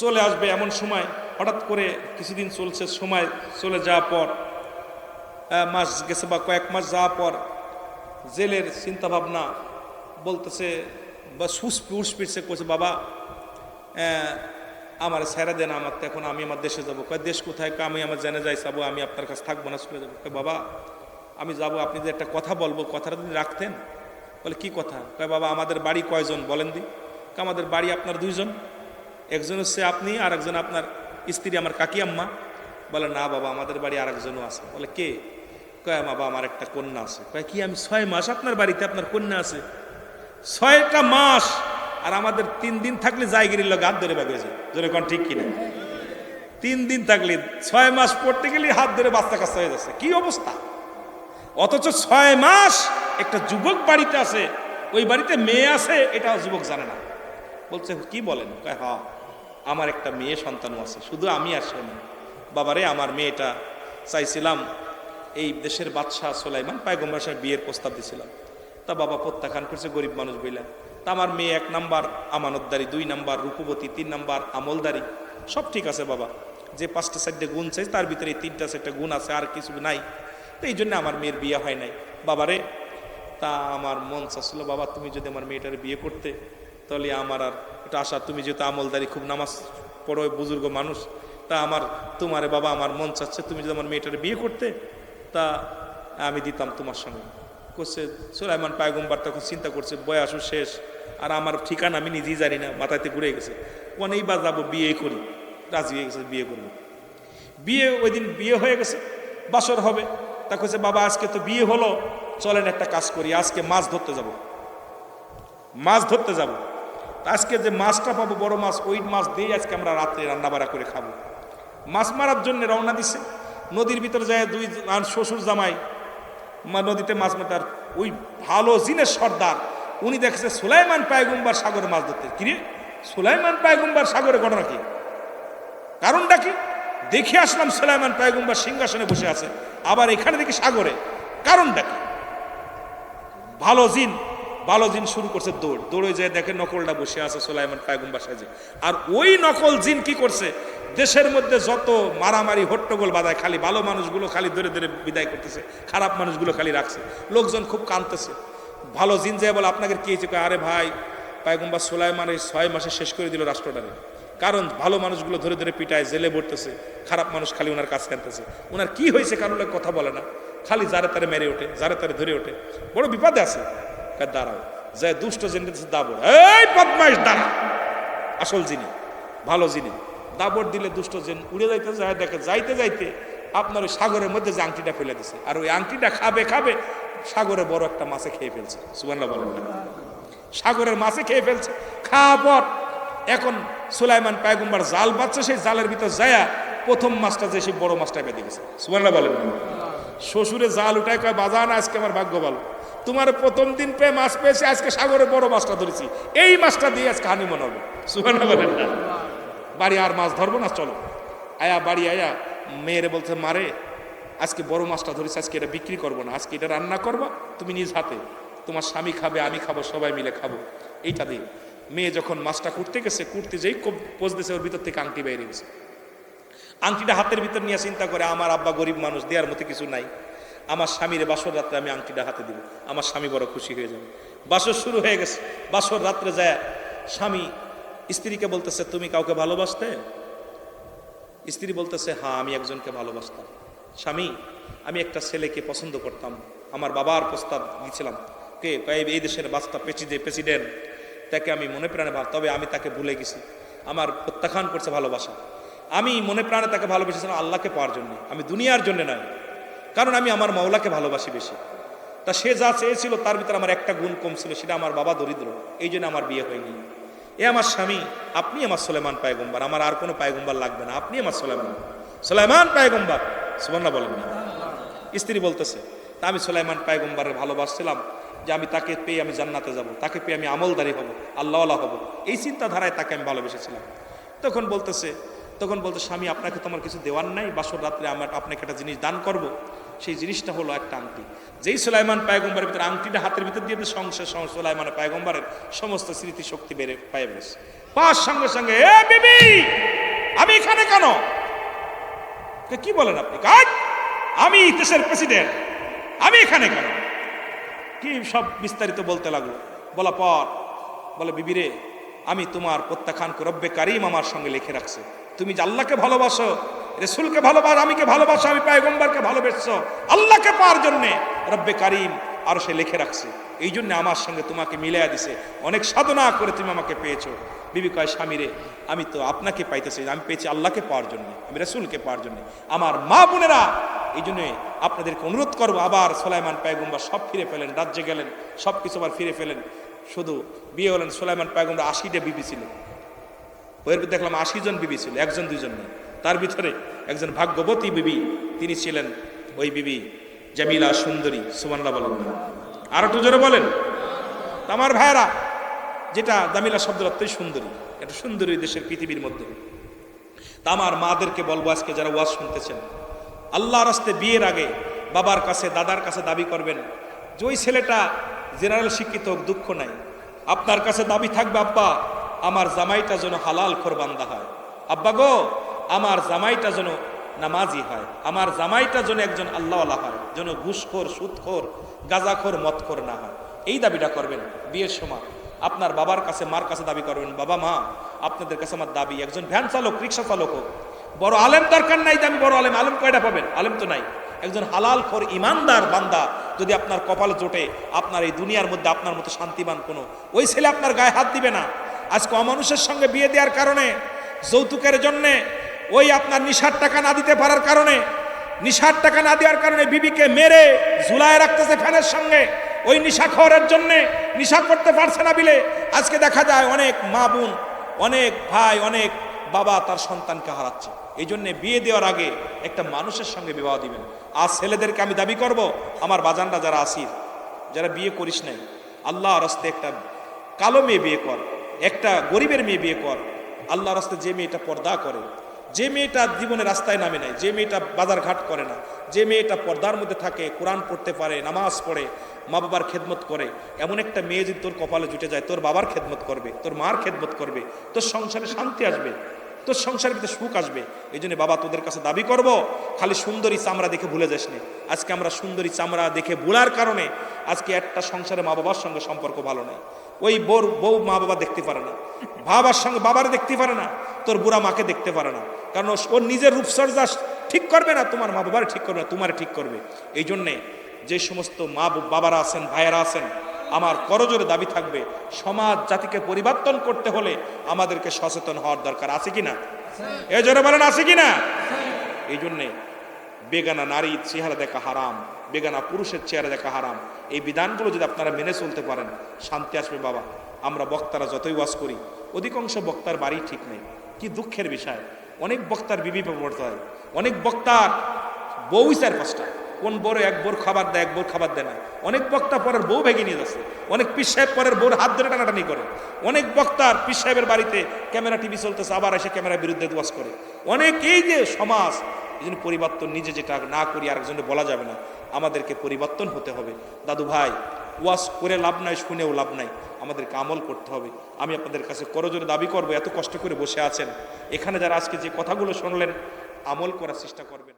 S1: চলে আসবে এমন সময়, হঠাৎ করে কিছুদিন চলছে, সময় চলে যাওয়ার পর, মাস গেছে বা কয়েক মাস যাওয়ার পর, জেলের চিন্তা ভাবনা বলতেছে বা হুশ ফিরছে, করছে, বাবা আমার ছেড়ে দেন, আমার তো এখন আমি আমার দেশে যাবো। কয় দেশ কোথায়? আমি আমার জেনে যাই যাবো, আমি আপনার কাছে থাকবো না, চলে যাবো। বাবা আমি যাবো, আপনি যে একটা কথা বলবো, কথাটা যদি রাখতেন। বলে কি কথা? কয় বাবা আমাদের বাড়ি কয়জন বলেন দি? আমাদের বাড়ি আপনার 2 জন, একজন হচ্ছে আপনি আর একজন আপনার স্ত্রী, আমার কাকি আম্মা। বলে না বাবা আমাদের বাড়ি আর একজনও আছে। বলে কে? কয় বাবা আমার একটা কন্যা আছে। কয় কি? আমি 6 মাস আপনার বাড়িতে আপনার কন্যা আছে? 6টা মাস আর আমাদের 3 দিন থাকলে জায়গিরির লোক হাত ধরে বাগে যায়, জোরে কোন ঠিক কিনা? 3 দিন থাকলে 6 মাস পড়তে গেলে হাত ধরে বাচ্চা কাচ্চা হয়ে যাচ্ছে, কি অবস্থা! অথচ 6 মাস একটা যুবক বাড়িতে আছে, ওই বাড়িতে মেয়ে আছে, এটাও যুবক জানে না। বলছে কি বলেন? কয় হ্যাঁ আমার একটা মেয়ে সন্তানও আছে, শুধু আমি আর সে না। বাবারে আমার মেয়েটা চাইছিলাম এই দেশের বাদশাহ সুলাইমান পয়গম্বর সাহেব বিয়ের প্রস্তাব দিয়েছিলাম, তা বাবা প্রত্যাখ্যান করছে গরিব মানুষ বইলা। তা আমার মেয়ে 1 নাম্বার আমানতদারি, 2 নাম্বার রূপবতী, 3 নাম্বার আমলদারি, সব ঠিক আছে বাবা। যে 5টা 4টে গুণ চাই তার ভিতরে 3টা 4টে গুণ আছে, আর কিছু নাই। তো এই জন্য আমার মেয়ের বিয়ে হয় নাই বাবারে। তা আমার মন চাচ্ছিল বাবা তুমি যদি আমার মেয়েটার বিয়ে করতে তাহলে আমার আর এটা আশা, তুমি যেহেতু আমলদারি খুব নামাজ পড়ো বুজুর্গ মানুষ, তা আমার তোমারে বাবা আমার মন চাচ্ছে তুমি যদি আমার মেয়েটার বিয়ে করতে তা আমি দিতাম তোমার সঙ্গে। করছে সুলাইমান পয়গম্বর তখন চিন্তা করছে বয়সও শেষ, আর আমার ঠিকানা আমি নিজেই জানি না, মাথাতে ঘুরে গেছে, কোনেই বা যাবো, বিয়ে করি। রাজি হয়ে গেছে, বিয়ে করবো। বিয়ে ওই দিন বিয়ে হয়ে গেছে, বাসর হবে। তা কইছে বাবা আজকে তো বিয়ে হলো, চলেন একটা কাজ করি, আজকে মাছ ধরতে যাব। মাছ ধরতে যাব, আজকে যে মাছটা পাবো বড় মাছ, ওই মাছ দিয়ে আজকে আমরা রাত্রে রান্নাবাড়া করে খাবো। মাছ মারার জন্য রওনা দিছে। নদীর ভিতরে যায় 2 শ্বশুর জামাই নদীতে মাছ মাতার, ওই ভালো জিনের সর্দার উনি দেখেছে সুলাইমান পয়গম্বর সাগরে মাছ ধরতে। কিরে সুলাইমান পয়গম্বর সাগরে, ঘটনা কি, কারণটা কি? দেখে আসলাম সুলাইমান পয়গম্বর সিংহাসনে বসে আছে, আবার এখানে দেখি সাগরে, কারণটা কি? ভালো জিন শুরু করছে দৌড়। দৌড়ে যায় দেখে নকলটা বসে আছে সুলাইমান পয়গম্বর সাজে। আর ওই নকল জিন কি করছে, দেশের মধ্যে যত মারামারি হট্টগোল বাঁধায়, খালি ভালো মানুষগুলো খালি ধরে ধরে বিদায় করতেছে, খারাপ মানুষগুলো খালি রাখছে। লোকজন খুব কাঁদতেছে। ভালো জিন যায় বলে আপনাকে কি হয়েছে? আরে ভাই পয়গম্বর সুলাইমান এই 6 মাসে শেষ করে দিল রাষ্ট্রটারে। কারণ ভালো মানুষগুলো ধরে ধরে পিটায়, জেলে ভরতেছে, খারাপ মানুষ খালি ওনার কাছে আনতেছে। ওনার কি হয়েছে কারণ কথা বলে না, খালি যারে তারে মেরে ওঠে, যারে তারে ধরে ওঠে, বড় বিপদে আছে। দাঁড়াও যায় দুষ্ট জেনে দাবড়, এই বদমাইশ দাঁড়া। আসল জিনি ভালো জিনি দাবড় দিলে দুষ্ট জেন উড়ে যাইতে যায়, দেখে যাইতে যাইতে আপনার ওই সাগরের মধ্যে যে আংটিটা ফেলে দিছে, আর ওই আংটিটা খাবে খাবে সাগরে বড় একটা মাছে খেয়ে ফেলছে। সুবহানাল্লাহ বলেন না? সাগরের মাছে খেয়ে ফেলছে। খাওয়ার পর এখন সুলাইমান পয়গম্বর জাল বাচ্ছে, সেই জালের ভিতর যায়া প্রথম মাছটা যে সেই বড় মাছটা বেঁধে গেছে। সুবহানাল্লাহ বলেন না? শ্বশুরে জাল উঠায় কয় বাজান আজকে আমার ভাগ্য ভালো, তোমার প্রথম দিন পেয়ে মাছ পেয়েছি, আজকে সাগরে বড় মাছটা ধরেছি, এই মাছটা দিয়ে আজকে হানিমুন হবে। সুবহানাল্লাহ বলেন না? বাড়ি আর মাছ ধরবো না, চলো। আয়া বাড়ি আয়া মেয়েরে বলছে মারে আজকে বড় মাছটা ধরেছি, আজকে এটা বিক্রি করবো না, আজকে এটা রান্না করবা তুমি নিজ হাতে, তোমার স্বামী খাবে, আমি খাবো, সবাই মিলে খাবো, এইটা দিয়ে। মেয়ে যখন মাছটা কুটতে গেছে, কুটতে যেই পোজ দিয়েছে, ওর ভিতর থেকে আংটি বাইরে গেছে। আংটিটা হাতের ভিতর নিয়ে চিন্তা করে আমার আব্বা গরিব মানুষ, দেওয়ার মতো কিছু নাই, আমার স্বামীর বাসর রাত্রে আমি আংটিটা হাতে দিব, আমার স্বামী বড় খুশি হয়ে যাবে। বাসর শুরু হয়ে গেছে। বাসর রাত্রে যায় স্বামী স্ত্রীকে বলতেছে তুমি কাউকে ভালোবাসতে? স্ত্রী বলতেছে হ্যাঁ আমি একজনকে ভালোবাসতাম। স্বামী আমি একটা ছেলেকে পছন্দ করতাম, আমার বাবার প্রস্তাব দিয়েছিলাম, কে এই দেশের বাস্তা প্রেসিডেন্ট, তাকে আমি মনে প্রাণে তবে আমি তাকে ভুলে গেছি, আমার প্রত্যাখ্যান করছে ভালোবাসা। আমি মনে প্রাণে তাকে ভালোবেসেছিলাম আল্লাহকে পাওয়ার জন্য, আমি দুনিয়ার জন্য নয়, কারণ আমি আমার মাওলাকে ভালোবাসি বেশি। তা সে যা চেয়েছিল তার ভিতরে আমার একটা গুণ কম ছিল, সেটা আমার বাবা দরিদ্র, এই জন্য আমার বিয়ে হয়নি। এ আমার স্বামী, আপনি আমার সুলাইমান পয়গম্বর, আমার আর কোনো পয়গম্বর লাগবে না, আপনি আমার সুলাইমান পয়গম্বর। সুবহানাল্লাহ বলেন না? স্ত্রী বলতেছে তা আমি সুলাইমান পয়গম্বরের ভালোবাসছিলাম যে আমি তাকে পেয়ে আমি জান্নাতে যাব, তাকে পেয়ে আমি আমলদারি হব, আল্লাহওয়ালা হব, এই চিন্তাধারায় তাকে আমি ভালোবেসেছিলাম। তখন বলতে স্বামী আপনাকে তোমার কিছু দেওয়ার নাই, বাসর রাত্রে আমার আপনাকে একটা জিনিস দান করব, সেই জিনিসটা হলো একটা আংটি। যেই সুলাইমান পয়গম্বরের ভিতরে আংটিটা হাতের ভিতর দিয়ে সংসার সুলাইমান পয়গম্বরের সমস্ত স্মৃতি শক্তি বেড়ে পায়ে বেশ পাঁচ সঙ্গে সঙ্গে এ বিবি আমি এখানে কেন? কি বলেন আপনি? কাজ আমি দেশের প্রেসিডেন্ট, আমি এখানে কেন? কি সব বিস্তারিত বলতে লাগলো। বলা পর বলে বিবি রে আমি তোমার প্রত্যাখ্যান রব্বে কারিম আমার সঙ্গে লিখে রাখছে, তুমি যে আল্লাহকে ভালোবাসো, রাসূলকে ভালোবাসো, আমিকে ভালোবাসো, আমি পয়গম্বরকে ভালোবেসছো, আল্লাহকে পাওয়ার জন্যে রব্বে কারিম আর সে লিখে রাখছে, এই জন্য আমার সঙ্গে তোমাকে মিলাইয়া দিছে, অনেক সাধনা করে তুমি আমাকে পেয়েছো। বিবি কয় স্বামী রে আমি তো আপনাকে পাইতেছি, আমি পেয়েছি আল্লাহকে পাওয়ার জন্য, আমি রাসূলকে পাওয়ার জন্য। আমার মা বোনেরা এই জন্য আপনাদেরকে অনুরোধ করবো, আবার সুলাইমান পয়গম্বর সব ফিরে ফেলেন, রাজ্যে গেলেন, সব কিছু আবার ফিরে ফেলেন। শুধু বিয়ে হলেন, সুলাইমান পয়গম্বর 80টা বিবি ছিল, ওর দেখলাম 80 জন বিবি ছিল, একজন দুইজন নেই। তার ভিতরে একজন ভাগ্যবতী বিবি, তিনি ছিলেন ওই বিবি জামিলা, সুন্দরী। সুবহানাল্লাহ বলেন, আর একটু জোরে বলেন। আমার ভাইয়েরা, যেটা জামিলা শব্দের অর্থই সুন্দরী, এটা সুন্দরী দেশের পৃথিবীর মধ্যে। তা আমার মাদেরকে বলবো, আজকে যারা ওয়াজ শুনতেছেন, আল্লাহর রাস্তে বিয়ের আগে বাবার কাছে, দাদার কাছে দাবি করবেন যে ওই ছেলেটা জেনারেল শিক্ষিত হোক, দুঃখ নাই, আপনার কাছে দাবি থাকবে, আব্বা আমার জামাইটা যেন হালাল খোর বান্দা হয়, আব্বা গো আমার জামাইটা যেন নামাজি হয়, আমার জামাইটা যেন একজন আল্লাহওয়ালা হয়, যেন ঘুষখোর, সুদখোর, গাঁজাখোর, মদখোর না হয়। এই দাবিটা করবেন বিয়ের সময়। আপনার বাবার কাছে, মার কাছে দাবি করবেন, বাবা মা আপনাদের কাছে আমার দাবি, একজন ভ্যান চালক, রিক্সা চালক হোক, বড় আলেম দরকার নাই যে আমি বড় আলেম, আলেম কয়টা পাবেন, আলেম তো নাই, একজন হালাল খোর ইমানদার বান্দা যদি আপনার কপাল জোটে, আপনার এই দুনিয়ার মধ্যে আপনার মতো শান্তিবান কোনো ওই ছেলে আপনার গায়ে হাত দিবে না। আজকে অমানুষের সঙ্গে বিয়ে দেওয়ার কারণে, যৌতুকের জন্যে, ওই আপনার নিশার টাকা না দিতে পারার কারণে, নিশার টাকা না দেওয়ার কারণে বিবিকে মেরে ঝুলায় রাখতেছে ফ্যানের সঙ্গে, ওই নিশাখোরের জন্যে নিশা করতে পারছে না বিলে আজকে দেখা যায় অনেক মা বোন, অনেক ভাই, অনেক বাবা তার সন্তানকে হারাচ্ছে। এই জন্যে বিয়ে দেওয়ার আগে একটা মানুষের সঙ্গে বিবাহ দিবেন। আজ ছেলেদেরকে আমি দাবি করব, আমার বাজানরা যারা আসির, যারা বিয়ে করিস নাই, আল্লাহর রাস্তায় একটা কালো মেয়ে বিয়ে কর, একটা গরিবের মেয়ে বিয়ে কর। আল্লাহর রাস্তায় যে মেয়েটা পর্দা করে, যে মেয়েটা জীবনে রাস্তায় নামে নাই, যে মেয়েটা বাজার ঘাট করে না, যে মেয়েটা পর্দার মধ্যে থাকে, কোরআন পড়তে পারে, নামাজ পড়ে, মা বাবার খেদমত করে, এমন একটা মেয়ে যদি তোর কপালে জুটে যায়, তোর বাবার খেদমত করবে, তোর মার খেদমত করবে, তোর সংসারে শান্তি আসবে, তোর সংসারের ভিতরে সুখ আসবে। এই জন্য বাবা তোদের কাছে দাবি করব, খালি সুন্দরী চামড়া দেখে ভুলে যাস না। আজকে আমরা সুন্দরী চামড়া দেখে ভুলার কারণে আজকে একটা সংসারে মা বাবার সঙ্গে সম্পর্ক ভালো নেই। ওই বউ মা বাবা দেখতে পারে না, বাবার সঙ্গে বাবার দেখতে পারে না, তোর বুড়া মাকে দেখতে পারে না, কারণ ওর নিজের রূপচর্যা ঠিক করবে না, তোমার মা বাবার ঠিক করবে না, তোমার ঠিক করবে। এই জন্যে যে সমস্ত মা বাবারা আছেন, ভাইয়েরা আছেন, আমার করজোরে দাবি থাকবে, সমাজ জাতিকে পরিবর্তন করতে হলে আমাদেরকে সচেতন হওয়ার দরকার আছে কিনা? এ জোরে বলেন, আছে কিনা? এই জন্যে বেগানা নারীর চেহারা দেখা হারাম, বেগানা পুরুষের চেহারা দেখা হারাম। এই বিধানগুলো যদি আপনারা মেনে চলতে পারেন, শান্তি আসবে বাবা। আমরা বক্তারা যতই ওয়াজ করি, অধিকাংশ বক্তার বাড়ি ঠিক নেই। কি দুঃখের বিষয়, অনেক বক্তার বিবি পড়তে হয়, অনেক বক্তার বউ 4-5টা, কোন বড় এক বোর খাবার দেয়, এক বোর খাবার দেয় না। অনেক বক্তা পরের বউ ভেঙে নিয়ে যাচ্ছে, অনেক পীর সাহেব পরের বউর হাত ধরে টানাটানি করে, অনেক বক্তার পীর সাহেবের বাড়িতে ক্যামেরা টিভি চলতেছে, আবার এসে ক্যামেরার বিরুদ্ধে ওয়াজ করে। অনেক এই যে সমাজ, এই জন্য পরিবর্তন নিজে যেটা না করি আরেকজনে বলা যাবে না, আমাদেরকে পরিবর্তন হতে হবে। দাদু ভাই, ওয়াজ করে লাভ নাই, শুনেও লাভ নাই, আমাদেরকে আমল করতে হবে। আমি আপনাদের কাছে করজোরে দাবি করবো, এত কষ্ট করে বসে আছেন এখানে যারা, আজকে যে কথাগুলো শুনলেন, আমল করার চেষ্টা করবেন।